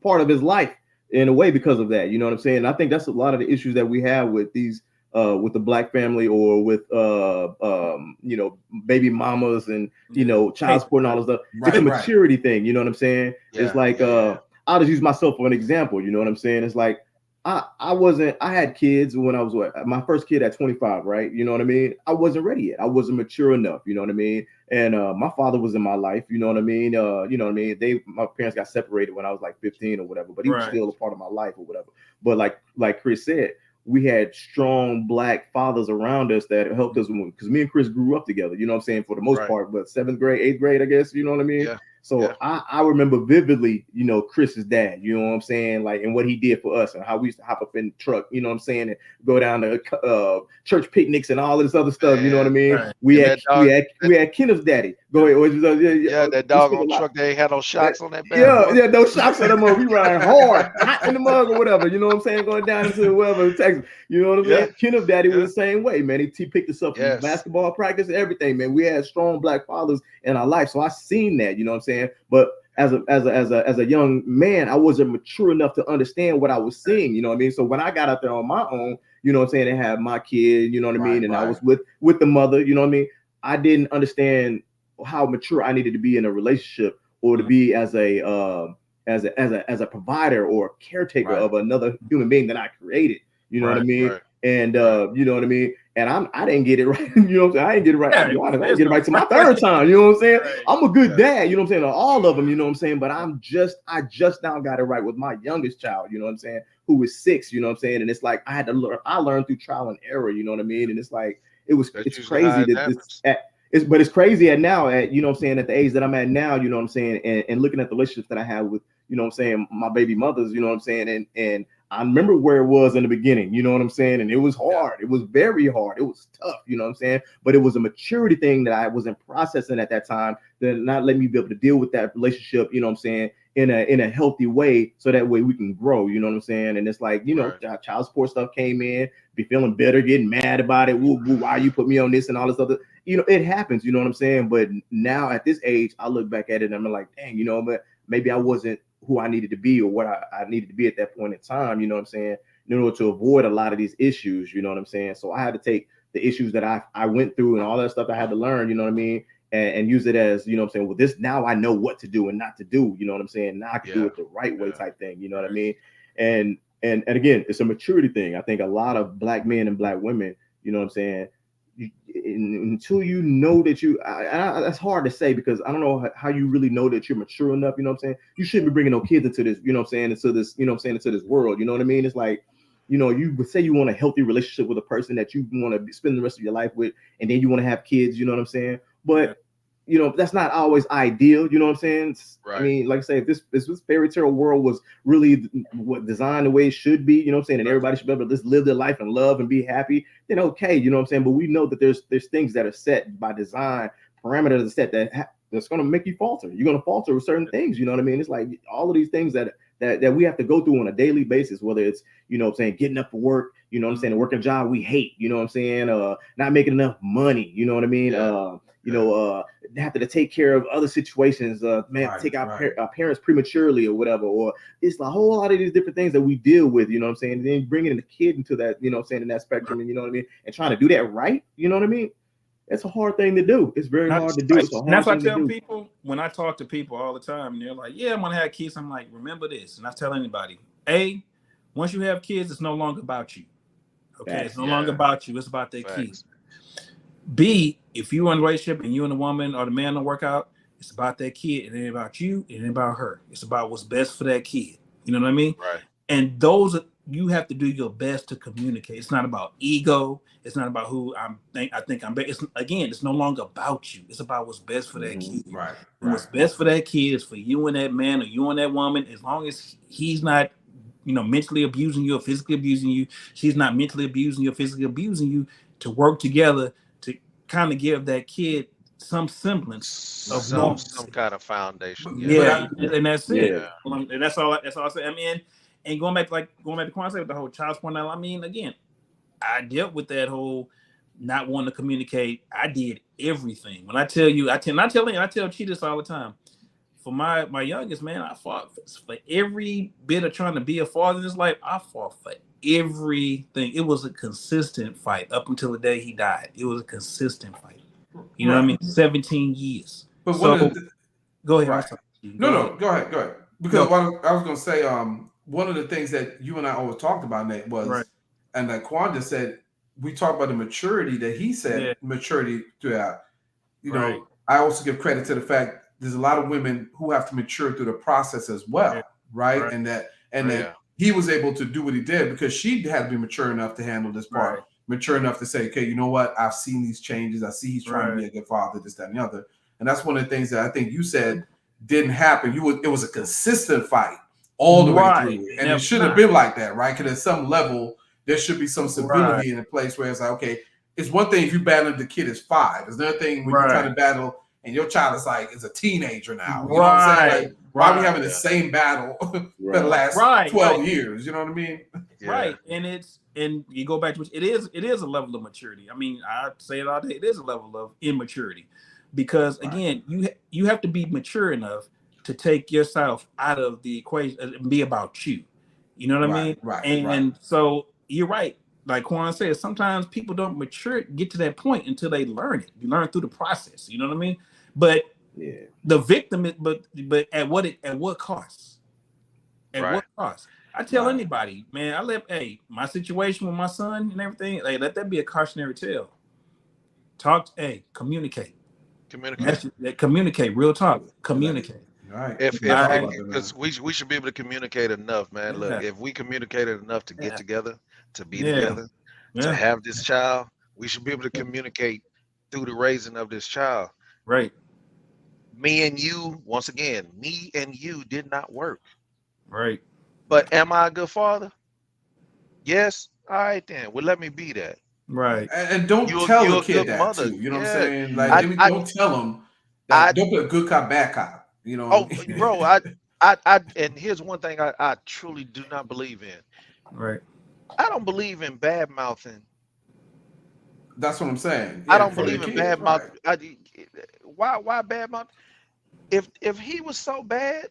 Speaker 2: part of his life in a way because of that. You know what I'm saying? I think that's a lot of the issues that we have with these with the black family or with you know, baby mamas and you know, child support and all this stuff. It's a maturity thing. You know what I'm saying? It's like I'll just use myself for an example. You know what I'm saying? It's like I had kids when I was my first kid at 25, right? You know what I mean? I wasn't ready yet. I wasn't mature enough, you know what I mean? And my father was in my life, you know what I mean? You know what I mean? My parents got separated when I was like 15 or whatever, but he was still a part of my life or whatever. But like Chris said, we had strong black fathers around us that helped us because me and Chris grew up together, you know what I'm saying? For the most part, but 7th grade, 8th grade, I guess, you know what I mean?
Speaker 3: Yeah.
Speaker 2: So I remember vividly, you know, Chris's dad, you know what I'm saying? Like, and what he did for us and how we used to hop up in the truck, you know what I'm saying? And go down to church picnics and all this other stuff, you know what I mean? We had Kenneth's daddy. Go ahead.
Speaker 3: That dog on truck, they had no shocks on that back.
Speaker 2: Yeah, no shocks on that mug. We riding hard, hot in the mug or whatever, you know what I'm saying? Going down into wherever, Texas, you know what I'm saying? Kenneth's daddy was the same way, man. He picked us up from basketball practice and everything, man. We had strong black fathers in our life. So I seen that, you know what I'm saying? But as a young man, I wasn't mature enough to understand what I was seeing, you know what I mean? So when I got out there on my own, you know what I'm saying, and had my kid, you know what I mean, and I was with the mother, you know what I mean, I didn't understand how mature I needed to be in a relationship or to be as a provider or caretaker of another human being that I created, you know what I mean? And you know what I mean? And I didn't get it right. You know what I'm saying? I didn't get it right. I'll be honest, I didn't get it right to my 3rd time. You know what I'm saying? I'm a good dad, you know what I'm saying? All of them, you know what I'm saying? But I just now got it right with my youngest child, you know what I'm saying? Who was 6, you know what I'm saying? And it's like I learned through trial and error, you know what I mean? And it's like it's crazy but it's crazy at now at, you know what I'm saying, at the age that I'm at now, you know what I'm saying, and looking at the relationships that I have with, you know what I'm saying, my baby mothers, you know what I'm saying, and I remember where it was in the beginning, you know what I'm saying? And it was hard. It was very hard. It was tough, you know what I'm saying? But it was a maturity thing that I wasn't processing at that time that not let me be able to deal with that relationship, you know what I'm saying, in a healthy way, so that way we can grow, you know what I'm saying? And it's like, you know, child support stuff came in, be feeling bitter, getting mad about it. Woo, why you put me on this and all this other, you know, it happens, you know what I'm saying? But now at this age, I look back at it and I'm like, dang, you know, but maybe I wasn't who I needed to be or what I needed to be at that point in time, you know what I'm saying, in order to avoid a lot of these issues, you know what I'm saying? So I had to take the issues that I went through and all that stuff I had to learn, you know what I mean, and use it as, you know what I'm saying, well, this, now I know what to do and not to do, you know what I'm saying? Now I can do it the right way type thing, you know what I mean? And again, it's a maturity thing. I think a lot of black men and black women, you know what I'm saying, until you know that that's hard to say because I don't know how you really know that you're mature enough, you know what I'm saying? You shouldn't be bringing no kids into this, you know what I'm saying, into this, you know what I'm saying, into this world, you know what I mean? It's like, you know, you would say you want a healthy relationship with a person that you want to spend the rest of your life with, and then you want to have kids, you know what I'm saying? But you know, that's not always ideal, you know what I'm saying? I mean, like I say, if this fairy tale world was really designed the way it should be, you know what I'm saying, and everybody should be able to just live their life and love and be happy, then okay, you know what I'm saying? But we know that there's things that are set by design, parameters are set that's going to make you falter. You're going to falter with certain things, you know what I mean? It's like all of these things that that we have to go through on a daily basis, whether it's, you know what I'm saying, getting up for work, you know what I'm saying, working a job we hate, you know what I'm saying, not making enough money, you know what I mean, having to take care of other situations, take our parents prematurely or whatever, or it's a whole lot of these different things that we deal with, you know what I'm saying, and then bringing the kid into that, you know what I'm saying, in that spectrum, and you know what I mean, and trying to do that right, you know what I mean. It's a hard thing to do. It's very hard to do. It's a hard
Speaker 4: that's what
Speaker 2: thing
Speaker 4: I tell
Speaker 2: to do.
Speaker 4: people when I talk to people all the time, and they're like, "Yeah, I'm gonna have kids." I'm like, "Remember this," and I tell anybody: A, once you have kids, it's no longer about you. Okay, it's no longer about you. It's about their kids. B, if you're in a relationship and you and the woman or the man don't work out, it's about that kid. It ain't about you. It ain't about her. It's about what's best for that kid. You know what I mean?
Speaker 3: Right.
Speaker 4: And those you have to do your best to communicate. It's not about ego. It's not about who I think I'm better. It's no longer about you. It's about what's best for that kid.
Speaker 1: Right.
Speaker 4: And what's best for that kid is for you and that man or you and that woman. As long as he's not, mentally abusing you or physically abusing you, she's not mentally abusing you or physically abusing you, to work together to kind of give that kid some semblance of
Speaker 3: some kind of foundation.
Speaker 4: And that's it. And that's all I say. I mean, and going back to Quan said with the whole child support. I mean, again, I dealt with that whole not wanting to communicate. I did everything. When I tell you, I tell Chee this all the time. For my youngest, man, I fought for every bit of trying to be a father in his life. I fought for everything. It was a consistent fight up until the day he died. It was a consistent fight. You know what I mean? 17 years.
Speaker 1: But
Speaker 4: go ahead.
Speaker 1: Right. No, go ahead. Because what I was going to say, one of the things that you and I always talked about, Nate, was, and like Quan just said, we talked about the maturity that he said, maturity throughout. I also give credit to the fact there's a lot of women who have to mature through the process as well, right? And that he was able to do what he did because she had to be mature enough to handle this part, mature enough to say, okay, you know what? I've seen these changes. I see he's trying to be a good father, this, that, and the other. And that's one of the things that I think you said didn't happen. It was a consistent fight all the way through. And it shouldn't have been like that, right? Because at some level, there should be some stability in a place where it's like, okay, it's one thing if you battle the kid is 5. It's another thing when you're trying to battle and your child is a teenager now. You know what I'm saying? Like, why are we having the same battle for the last 12 years? You know what I mean?
Speaker 4: Right. And you go back to it is a level of maturity. I mean, I say it all day. It is a level of immaturity because again, you have to be mature enough to take yourself out of the equation and be about you. You know what I mean? And so you're right. Like Quan says, sometimes people don't get to that point until they learn it. You learn through the process. You know what I mean? But the victim is, but at what cost? At what cost? I tell anybody, man, my situation with my son and everything, let that be a cautionary tale. Communicate. Communicate, real talk. Communicate.
Speaker 1: Right.
Speaker 3: Because we should be able to communicate enough, man. Look, if we communicated enough to get together, to be together, to have this child, we should be able to communicate through the raising of this child.
Speaker 4: Right.
Speaker 3: Me and you did not work.
Speaker 4: Right.
Speaker 3: But am I a good father? Yes. All right, then. Well, let me be that.
Speaker 4: Right.
Speaker 1: And don't tell the kid that too. You know what I'm saying? Like, don't tell them that. Don't be a good cop, bad cop. You know.
Speaker 3: Bro. And here's one thing I truly do not believe in.
Speaker 4: Right.
Speaker 3: I don't believe in bad mouthing.
Speaker 1: That's what I'm saying.
Speaker 3: I don't believe in bad mouth. Why bad mouth? If he was so bad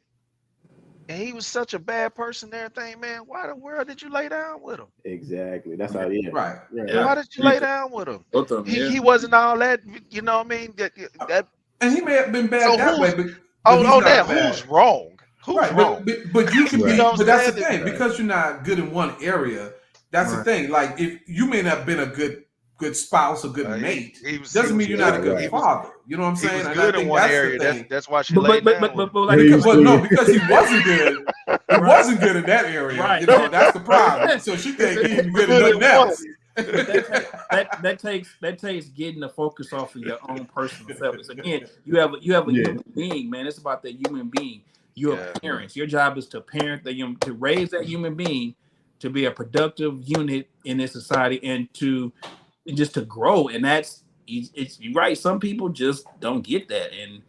Speaker 3: and he was such a bad person and everything, man, why the world did you lay down with him?
Speaker 2: Exactly. That's how he is.
Speaker 1: Right.
Speaker 3: Why did you lay down with him? He wasn't all that, you know what I mean? That
Speaker 1: and he may have been bad that way, but
Speaker 3: who's wrong? Who's wrong?
Speaker 1: But you can be, but that's the thing, because you're not good in one area, that's the thing. Like, if you may not have been a good spouse, a good mate, doesn't mean you're not a good father. You know what I'm saying?
Speaker 3: He was good in one area. That's why she laid down.
Speaker 1: Because he wasn't good. He wasn't good in that area. Right. You know, that's the problem. So she think he's good in nothing else.
Speaker 4: that takes getting the focus off of your own personal self. Again, you have a human being, man. It's about that human being. You're parents. Your job is to parent to raise that human being to be a productive unit in this society and just to grow. And you're right. Some people just don't get that. And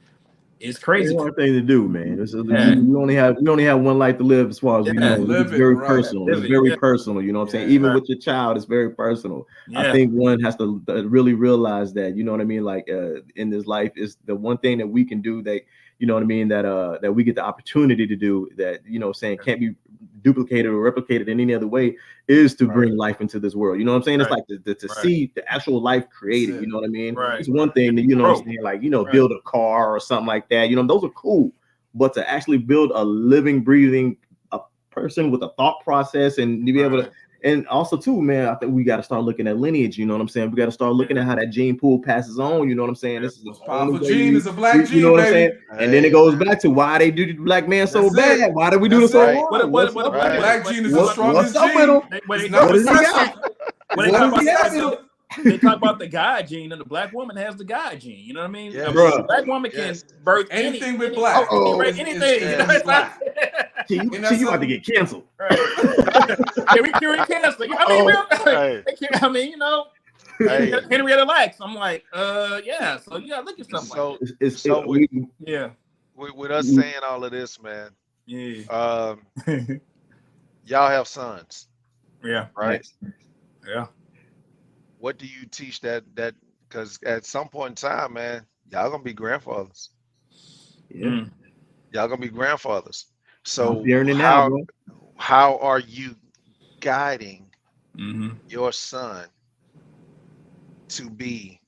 Speaker 4: It's crazy.
Speaker 2: It's a hard thing to do, man. We only have one life to live, as far as we know. It's very personal. It's very personal. You know what I'm saying? Even with your child, it's very personal. I think one has to really realize that. You know what I mean? Like in this life, is the one thing that we can do that. You know what I mean? That we get the opportunity to do that. You know, saying can't be duplicated or replicated in any other way is to bring life into this world. You know what I'm saying? It's like to see the actual life created. You know what I mean? It's one thing to, you know what I'm saying, like, you know, build a car or something like that. You know, those are cool. But to actually build a living, breathing person with a thought process and to be able to, and also too, man, I think we got to start looking at lineage. You know what I'm saying? We got to start looking at how that gene pool passes on. You know what I'm saying? This is the
Speaker 1: powerful gene. Is a black gene.
Speaker 2: You know what I'm
Speaker 1: saying?
Speaker 2: And then it goes back to why they do the black man so bad. Why did we do this so wrong?
Speaker 1: What black gene is the strongest gene.
Speaker 2: What does he got?
Speaker 4: They talk about the God gene, and the black woman has the God gene. You know what I mean?
Speaker 2: Yeah.
Speaker 4: The black woman can birth
Speaker 1: anything with black.
Speaker 4: Anything.
Speaker 2: She about to get canceled.
Speaker 4: We curing cancer. I mean, you know. Henrietta Lacks. I'm like, yeah. So you gotta look at stuff like that.
Speaker 3: With us saying all of this, man. Yeah. Y'all have sons.
Speaker 4: Yeah.
Speaker 3: Right.
Speaker 4: Yeah.
Speaker 3: What do you teach that? Because at some point in time, man, y'all gonna be grandfathers.
Speaker 2: Yeah.
Speaker 3: Y'all gonna be grandfathers. So how are you guiding your son to be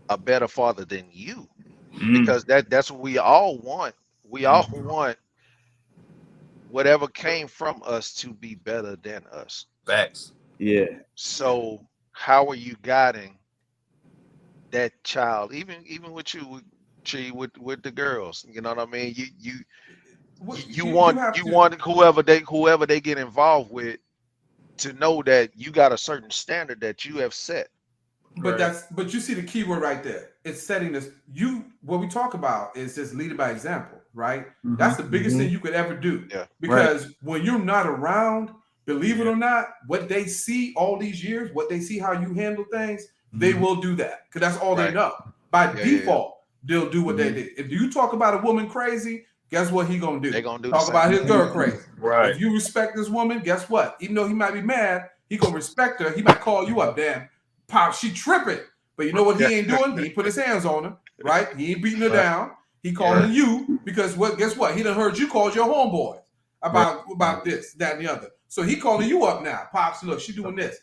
Speaker 3: a better father than you? Because that's what we all want. We all want whatever came from us to be better than us.
Speaker 4: Facts.
Speaker 2: Yeah.
Speaker 3: So how are you guiding that child, even with you, Chee, with the girls? You know what I mean? You want whoever they get involved with to know that you got a certain standard that you have set.
Speaker 1: But you see the key word right there. It's setting this. What we talk about is just leading by example, right? That's the biggest thing you could ever do.
Speaker 3: Yeah.
Speaker 1: Because when you're not around, believe it or not, what they see all these years, what they see how you handle things, they will do that. Because that's all they know. By default, they'll do what they did. If you talk about a woman crazy, guess what he gonna do?
Speaker 3: They gonna do
Speaker 1: talk about his girl crazy.
Speaker 4: Right.
Speaker 1: If you respect this woman, guess what? Even though he might be mad, he gonna respect her. He might call you up, damn. Pop, she tripping. But you know what he ain't doing? He ain't put his hands on her, right? He ain't beating her down. He calling you because guess what? He done heard you called your homeboy about this, that, and the other. So he calling you up now. Pops, look, she doing this.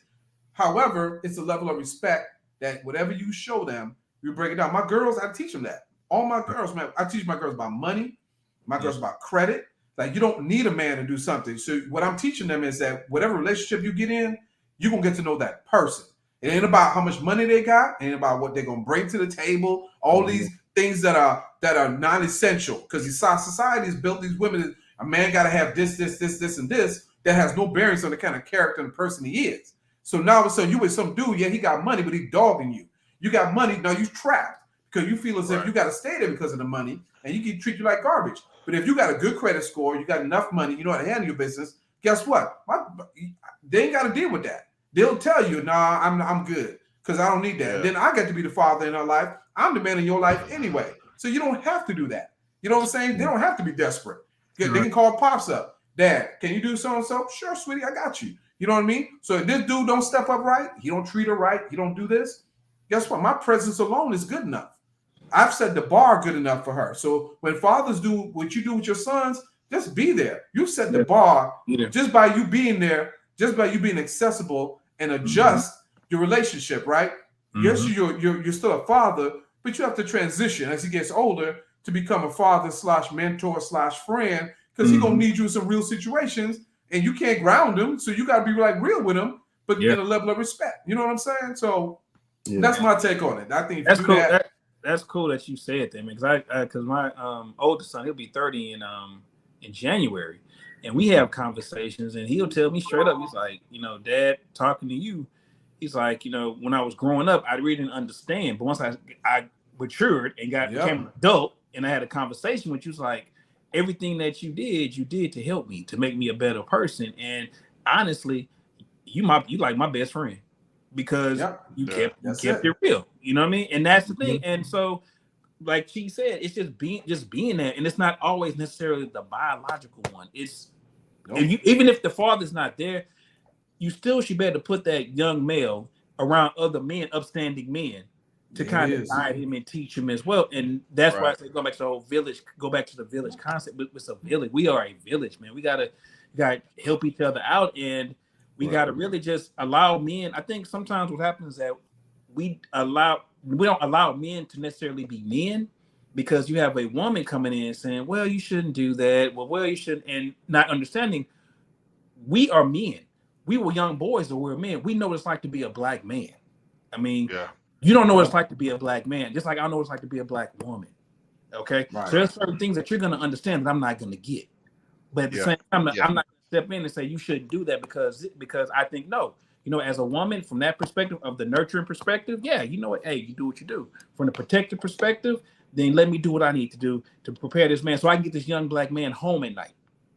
Speaker 1: However, it's a level of respect that whatever you show them, you break it down. My girls, I teach them that. All my girls, man, I teach my girls about money, my girls about credit. Like, you don't need a man to do something. So what I'm teaching them is that whatever relationship you get in, you're going to get to know that person. It ain't about how much money they got. It ain't about what they're going to bring to the table. All these things that are non-essential. Because society has built these women. A man got to have this, and this. That has no bearings on the kind of character and person he is. So now all of a sudden you with some dude, he got money, but he dogging you. You got money, now you trapped. Because you feel as if you got to stay there because of the money. And he can treat you like garbage. But if you got a good credit score, you got enough money, you know how to handle your business, guess what? They ain't got to deal with that. They'll tell you, nah, I'm good because I don't need that. Yeah. Then I get to be the father in her life. I'm the man in your life anyway. So you don't have to do that. You know what I'm saying? They don't have to be desperate. They can call Pops up. Dad, can you do so-and-so? Sure, sweetie, I got you. You know what I mean? So if this dude don't step up right, he don't treat her right, he don't do this, guess what? My presence alone is good enough. I've set the bar good enough for her. So when fathers do what you do with your sons, just be there. You set the bar just by you being there, just by you being accessible and adjust your relationship, right? Yes, you're still a father, but you have to transition as he gets older to become a father / mentor / friend, because he's gonna need you in some real situations, and you can't ground him, so you gotta be like real with him, but in a level of respect. You know what I'm saying? So that's my take on it. I think if
Speaker 4: that's
Speaker 1: you
Speaker 4: cool.
Speaker 1: do
Speaker 4: That's cool that you said that, man. Because my oldest son, he'll be 30 in January, and we have conversations, and he'll tell me straight up, he's like, Dad, talking to you, he's like, when I was growing up, I really didn't understand, but once I matured and became an adult, and I had a conversation with you, it's like, everything that you did to help me, to make me a better person, and honestly, you like my best friend. Because you kept it real, you know what I mean? And that's the thing. And so like she said, it's just being there, and it's not always necessarily the biological one. It's even if the father's not there, you still should be able to put that young male around other men, upstanding men, to kind of guide him and teach him as well. And that's why I say go back to the whole village, go back to the village concept. It's a village. We are a village, man. We gotta help each other out, and we gotta really just allow men. I think sometimes what happens is that we don't allow men to necessarily be men, because you have a woman coming in saying, well, you shouldn't do that. Well, you shouldn't, and not understanding we are men. We were young boys, or we're men. We know what it's like to be a black man. I mean, you don't know what it's like to be a black man, just like I know what it's like to be a black woman. Okay? So there's certain things that you're going to understand that I'm not going to get. But at the same time, I'm not going to step in and say you shouldn't do that because I think, no. You know, as a woman, from that perspective of the nurturing perspective, you know what? Hey, you do what you do. From the protective perspective, then let me do what I need to do to prepare this man so I can get this young black man home at night.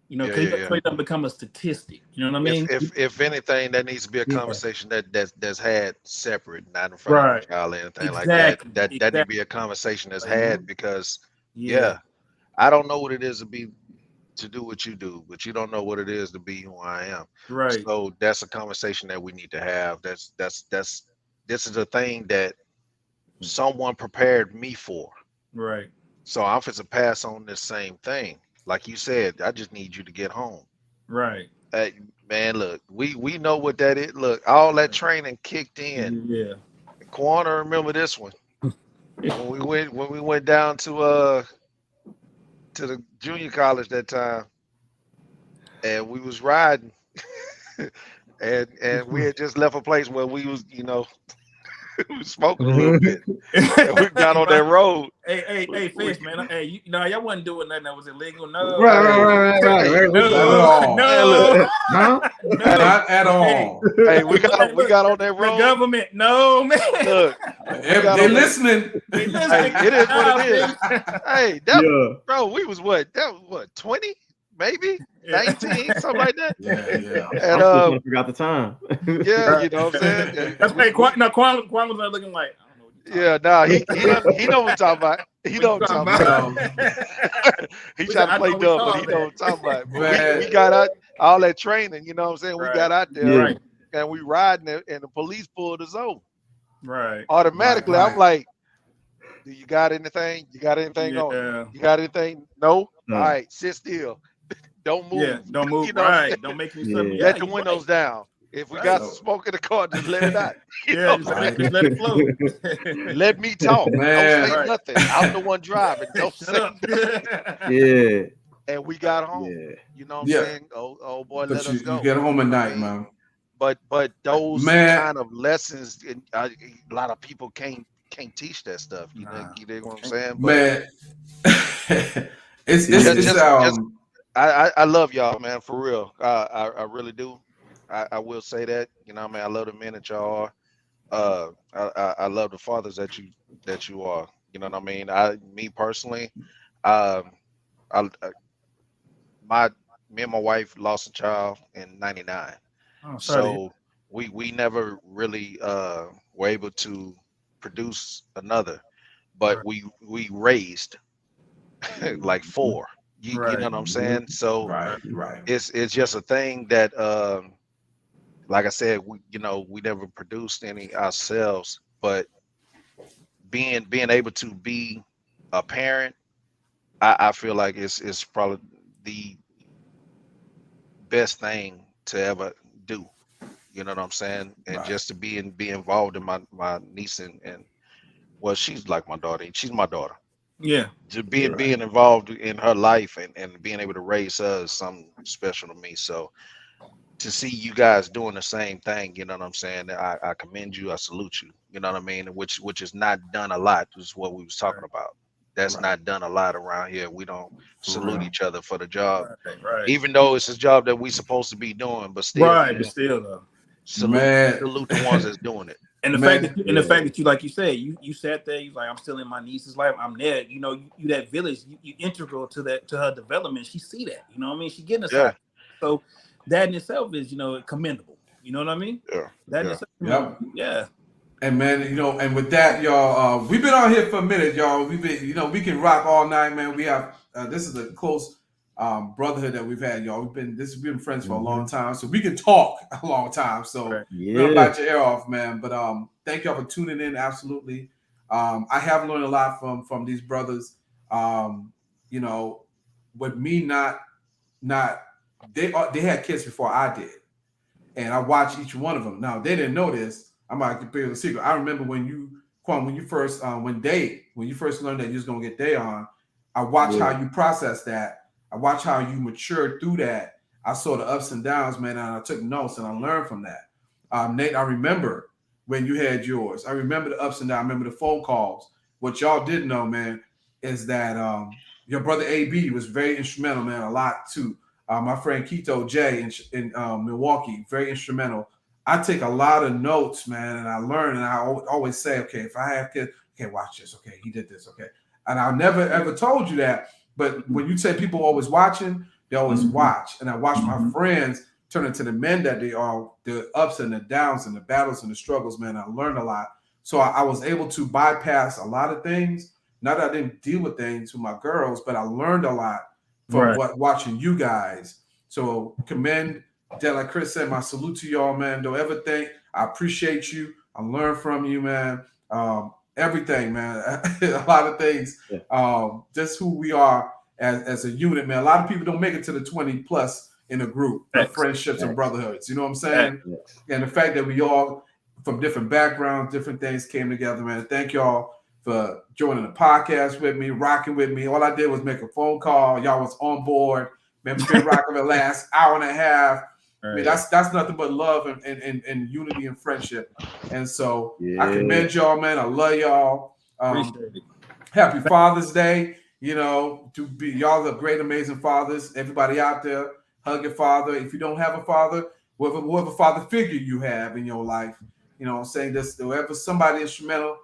Speaker 4: You know, because he doesn't become a statistic. You know what I mean?
Speaker 3: If anything, that needs to be a conversation that's had separate, not in front of a child or anything like that. That need to be a conversation that's had, because I don't know what it is to do what you do, but you don't know what it is to be who I am.
Speaker 4: Right.
Speaker 3: So that's a conversation that we need to have. This is a thing that someone prepared me for.
Speaker 4: Right.
Speaker 3: So I'm going to pass on this same thing. Like you said, I just need you to get home.
Speaker 4: Right.
Speaker 3: Hey, man, look, we know what that is. Look, all that training kicked in.
Speaker 4: Yeah.
Speaker 3: Quan, I remember this one. when we went down to the junior college that time, and we was riding, and we had just left a place where we was, we was smoking a little bit. And we got on that road.
Speaker 4: Hey, Fish, man. Hey, y'all wasn't doing nothing that was illegal. No.
Speaker 2: Right.
Speaker 4: No.
Speaker 1: Not at all.
Speaker 3: Hey, we got on that road.
Speaker 4: The government, no, man.
Speaker 3: Look,
Speaker 1: they're listening.
Speaker 3: Hey, it is what it is. Hey, bro, we was what? That was what, 20? Maybe 19, something like that.
Speaker 2: Yeah.
Speaker 3: And
Speaker 2: I just forgot the time.
Speaker 3: Yeah, you know what I'm saying.
Speaker 4: That's why Quan was not looking like.
Speaker 3: He know what I'm talking about. He know what I'm talking about. He tried to play dumb, but he know what I'm talking about. We got out all that training. You know what I'm saying. We got out there and we riding it, and the police pulled us over.
Speaker 4: Right.
Speaker 3: Automatically, I'm like, "Do you got anything? You got anything on? You got anything? No. All right, sit still." Don't move.
Speaker 4: Yeah, don't move. Don't make me something.
Speaker 3: Let the windows down. If we got some smoke in the car, just let it out.
Speaker 4: Just let it flow.
Speaker 3: Let me talk.
Speaker 1: Man.
Speaker 3: Don't say nothing. I'm the one driving. Don't say nothing.
Speaker 2: Yeah.
Speaker 3: And we got home.
Speaker 2: Yeah.
Speaker 3: You know what I'm saying? Oh boy, let us go.
Speaker 1: You get home at night, man.
Speaker 3: But those kind of lessons, a lot of people can't teach that stuff. You know what I'm saying?
Speaker 1: Man,
Speaker 3: I love y'all, man, for real. I really do. I will say that. You know what I mean? I love the men that y'all are. I love the fathers that you are. You know what I mean? Me personally, me and my wife lost a child in '99. So we never really were able to produce another, but we raised like 4. You know what I'm saying? So it's just a thing that like I said, we never produced any ourselves, but being able to be a parent, I feel like it's probably the best thing to ever do. You know what I'm saying? And just to be involved in my niece and well, she's like my daughter. She's my daughter.
Speaker 4: Yeah.
Speaker 3: To being involved in her life and being able to raise her is something special to me. So to see you guys doing the same thing, you know what I'm saying? I commend you. I salute you. You know what I mean? Which is not done a lot. This is what we was talking about. That's not done a lot around here. We don't salute each other for the job, even though it's a job that we supposed to be doing. But still,
Speaker 4: but still, though,
Speaker 3: salute the ones that's doing it.
Speaker 4: And the fact that you, like you said, you sat there, you like, I'm still in my niece's life. I'm there. You know, you that village, you integral to her development. She see that. You know what I mean? She getting a side. So that in itself is, commendable. You know what I mean?
Speaker 3: Yeah.
Speaker 4: That in itself,
Speaker 1: And man, and with that, y'all, we've been on here for a minute, y'all. We've been, we can rock all night, man. We have this is a close brotherhood that we've had, y'all. We've been friends for a long time, so we can talk a long time. So we're gonna bite your ear off, man. But thank y'all for tuning in. Absolutely, I have learned a lot from these brothers. With me not they had kids before I did, and I watched each one of them. Now they didn't know this. I'm about to give you a secret. I remember Quan, when you first learned that you was gonna get Day on, I watched how you processed that. I watched how you matured through that. I saw the ups and downs, man, and I took notes and I learned from that. Nate, I remember when you had yours. I remember the ups and downs. I remember the phone calls. What y'all didn't know, man, is that your brother AB was very instrumental, man, a lot too. My friend Keto J in Milwaukee, very instrumental. I take a lot of notes, man, and I learn, and I always say, okay, if I have kids, okay, watch this, okay, he did this, okay. And I never ever told you that, but when you say people always watching, they always watch. And I watch my friends turn into the men that they are, the ups and the downs and the battles and the struggles, man. I learned a lot. So I was able to bypass a lot of things. Not that I didn't deal with things with my girls, but I learned a lot from watching you guys. So commend that, like Chris said, my salute to y'all, man. Don't ever think. I appreciate you. I learned from you, man. Everything, man. A lot of things. Just who we are as a unit, man. A lot of people don't make it to the 20 plus in a group of friendships and brotherhoods. You know what I'm saying? And the fact that we all from different backgrounds, different things came together, man. Thank y'all for joining the podcast with me, rocking with me. All I did was make a phone call. Y'all was on board. Man, we've been rocking the last hour and a half. I mean, that's nothing but love and unity and friendship. And so I commend y'all, man. I love y'all. Happy Father's Day. Y'all are great, amazing fathers. Everybody out there, hug your father. If you don't have a father, whatever father figure you have in your life, saying this, whoever somebody instrumental,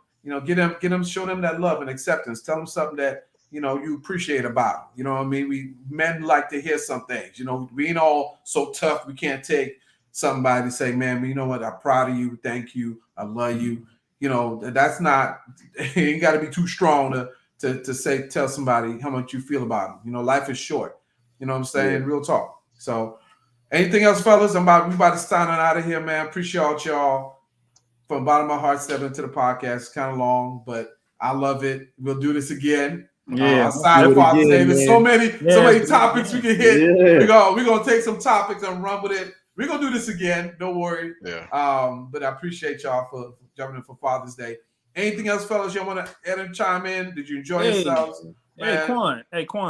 Speaker 1: get them, show them that love and acceptance. Tell them something that you appreciate about them. You know what I mean? We men like to hear some things. We ain't all so tough. We can't take somebody to say, man, you know what? I'm proud of you. Thank you. I love you. That's not. You ain't got to be too strong to tell somebody how much you feel about them. Life is short. You know what I'm saying? Real talk. So, anything else, fellas? We about to sign on out of here, man. Appreciate y'all from the bottom of my heart. Stepping into the podcast. It's kind of long, but I love it. We'll do this again. Outside of Father's Day, there's so many topics we can hit. We're gonna take some topics and run with it. We're gonna do this again. Don't worry. But I appreciate y'all for jumping in for Father's Day. Anything else, fellas? Y'all want to add and chime in? Did you enjoy yourselves?
Speaker 4: Hey, Quan.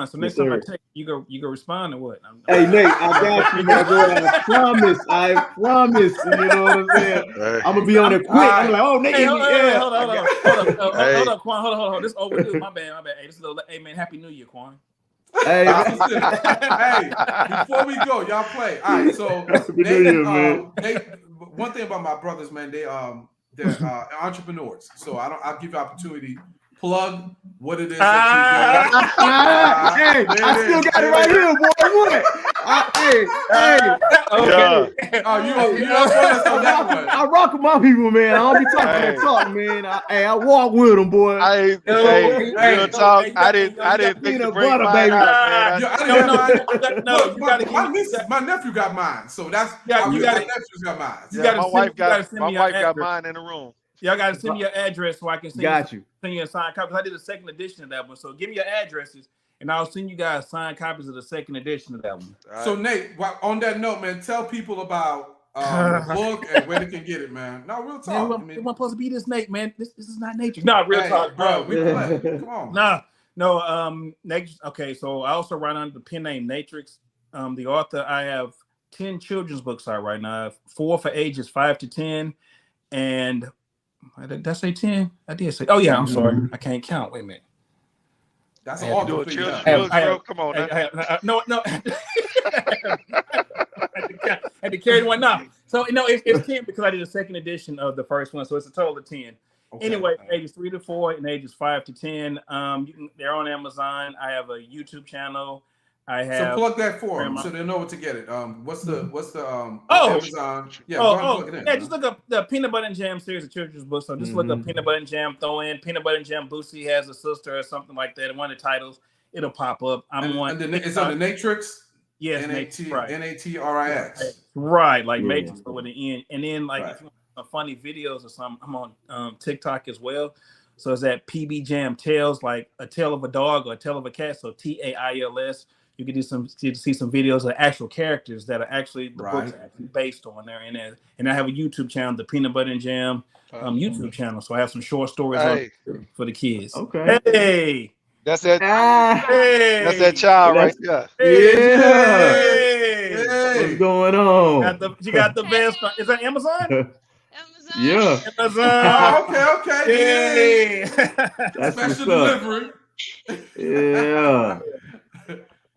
Speaker 4: So next time I take you go respond or what?
Speaker 2: Hey, Nate, I got you, my boy. I promise. You know what I'm saying? I'm gonna be on it quick. I'm like, oh, Nate,
Speaker 4: hold on, Quan. Hold on. This overdue. My bad. Hey, this little. Hey, man, Happy New Year, Quan.
Speaker 1: Hey, before we go, y'all play. All right, so one thing about my brothers, man, they're entrepreneurs. So I'll give you opportunity. Plug what it is that you do.
Speaker 2: Hey, I still got it right here, boy. I rock with my people, man. I don't be talking that talk, man. I walk with them, boy.
Speaker 3: Real talk. I didn't think to bring mine out,
Speaker 1: man. No, you gotta my nephew got mine, so that's my nephew's got mine.
Speaker 3: My wife got mine in the room.
Speaker 4: Y'all got to send me your address so I can send you a signed copy. I did a second edition of that one. So give me your addresses, and I'll send you guys signed copies of the second edition of that one.
Speaker 1: Right. So, Nate, on that note, man, tell people about the book and where they can get it, man. No, real talk.
Speaker 4: It wasn't supposed to be this, Nate, man. This is not Natrix. No, real talk,
Speaker 1: bro. We play. Come on.
Speaker 4: No, Natrix. Okay, so I also write under the pen name Natrix. The author, I have 10 children's books out right now. 4 for ages 5 to 10, and did I say 10? I did say. Oh yeah, I'm sorry. I can't count. Wait a minute.
Speaker 1: That's all do it.
Speaker 3: Come on.
Speaker 4: No. I had to carry one now. So it's 10 because I did a second edition of the first one, so it's a total of 10. Okay. Anyway, ages 3 to 4 and ages 5 to 10. They're on Amazon. I have a YouTube channel. I have.
Speaker 1: So plug that for them so they know what to get it. What's the Amazon? Yeah,
Speaker 4: go
Speaker 1: ahead and plug it in.
Speaker 4: Yeah, just look up the Peanut Butter and Jam series of children's books. So just look up Peanut Butter and Jam. Throw in Peanut Butter and Jam. Boosie has a sister or something like that. One of the titles, it'll pop up.
Speaker 1: It's on the Natrix.
Speaker 4: Yes,
Speaker 1: Natrix.
Speaker 4: Right, like Matrix, but with an N. And then like if you want funny videos or something, I'm on TikTok as well. So it's that PB Jam Tales, like a tale of a dog or a tale of a cat. So TAILS. You can see some videos of actual characters that are actually the books are actually based on there. And I have a YouTube channel, the Peanut Butter and Jam YouTube channel. So I have some short stories for the kids.
Speaker 2: Okay.
Speaker 4: Hey.
Speaker 3: That's that. That's that child right there.
Speaker 2: Hey. What's going on?
Speaker 4: You got the best. Is that Amazon?
Speaker 2: Yeah.
Speaker 4: Amazon.
Speaker 1: Okay.
Speaker 2: That's
Speaker 1: special delivery.
Speaker 2: Yeah.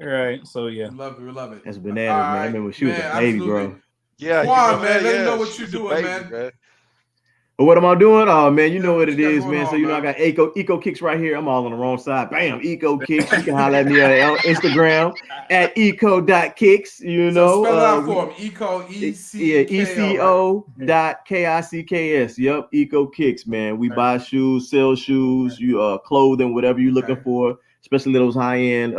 Speaker 4: All right. So yeah.
Speaker 1: We love it.
Speaker 2: That's bananas, man. I remember she was a baby, bro.
Speaker 3: Yeah.
Speaker 1: Quan, man, let me know what you're doing, man.
Speaker 2: But what am I doing? Oh man, you know what it is, man. So you know I got Ecokicks right here. I'm all on the wrong side. Bam, Ecokicks. You can holler at me on Instagram at eco.kicks. You know,
Speaker 1: so spell it out for him. Eco
Speaker 2: ECO.KICKS. Yep, Ecokicks, man. We buy shoes, sell shoes, clothing, whatever you're looking for. Especially those high-end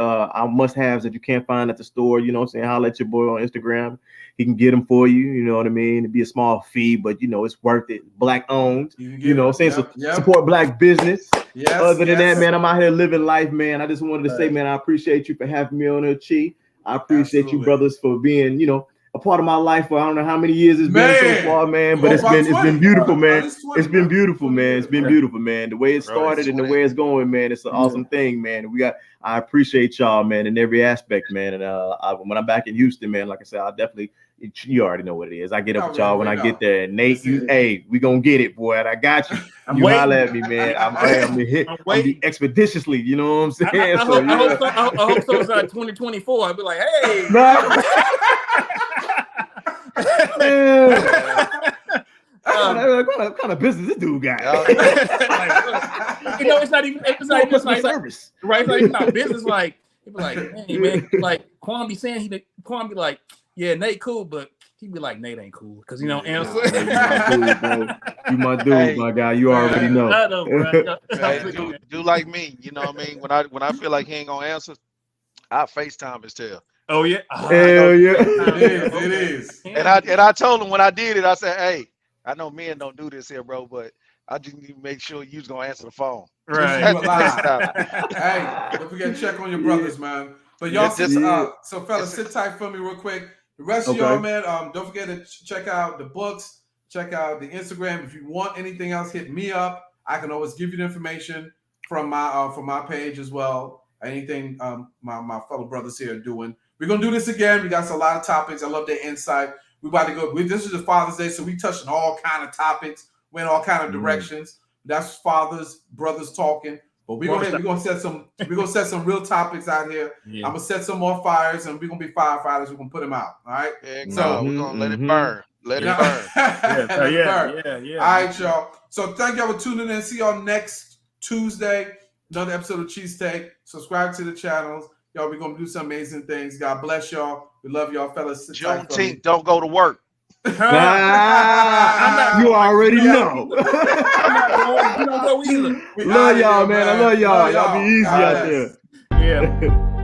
Speaker 2: must-haves that you can't find at the store. You know what I'm saying? Holler at your boy on Instagram. He can get them for you. You know what I mean? It'd be a small fee, but, you know, it's worth it. Black-owned. You know what I'm saying? Support Black business. Other than that, man, I'm out here living life, man. I just wanted to say, man, I appreciate you for having me on here, Chee. I appreciate you, brothers, for being, you know, a part of my life for I don't know how many years it's been so far, man. But it's been beautiful, man. It's been beautiful, man. It's been beautiful, man. The way it started and the way it's going, man. It's an awesome thing, man. I appreciate y'all, man, in every aspect, man. And when I'm back in Houston, man, like I said, I'll definitely. You already know what it is. I get up with y'all when I get there. Nate, we gonna get it, boy. And I got you. You holler at me, man. I'm expeditiously. You know what I'm saying?
Speaker 4: I hope so. It's like 2024. I'll be like, hey.
Speaker 2: What kind of business this dude got?
Speaker 4: You know, it's not like
Speaker 2: service,
Speaker 4: right? It's like it's not business. Like people like, hey man, like Quan be saying Quan be like, yeah, Nate cool, but he be like, Nate ain't cool because you know.
Speaker 2: You my dude, my guy. You already know.
Speaker 4: I know, bro.
Speaker 3: Hey, do like me. You know what I mean? When I feel like he ain't gonna answer, I FaceTime his tail.
Speaker 4: Oh yeah,
Speaker 2: hell yeah,
Speaker 1: it is.
Speaker 3: And I told him when I did it, I said, hey, I know men don't do this here, bro, but I just need to make sure you's gonna answer the phone.
Speaker 4: Right.
Speaker 1: Hey, don't forget to check on your brothers, man. But y'all, so fellas, sit tight for me real quick. The rest of y'all, man, don't forget to check out the books, check out the Instagram. If you want anything else, hit me up. I can always give you the information from my page as well. Anything my fellow brothers here are doing. We're gonna do this again. We got a lot of topics. I love their insight. We about to go. This is the Father's Day, so we touching all kind of topics, went all kind of directions. That's fathers, brothers talking. But we're gonna set some real topics out here. Yeah. I'm gonna set some more fires, and we're gonna be firefighters. We're gonna put them out. All right.
Speaker 3: So we're gonna let it burn. Let it burn.
Speaker 4: Yeah.
Speaker 1: All right, y'all. So thank y'all for tuning in. See y'all next Tuesday. Another episode of CheesTake. Subscribe to the channels. Y'all, we're gonna do some amazing things. God bless y'all. We love y'all, fellas.
Speaker 3: Juneteenth, don't go to work.
Speaker 2: You already know.
Speaker 4: I'm not going. You don't go either.
Speaker 2: Love y'all, man. I love y'all. Y'all be easy out there.
Speaker 4: Yeah.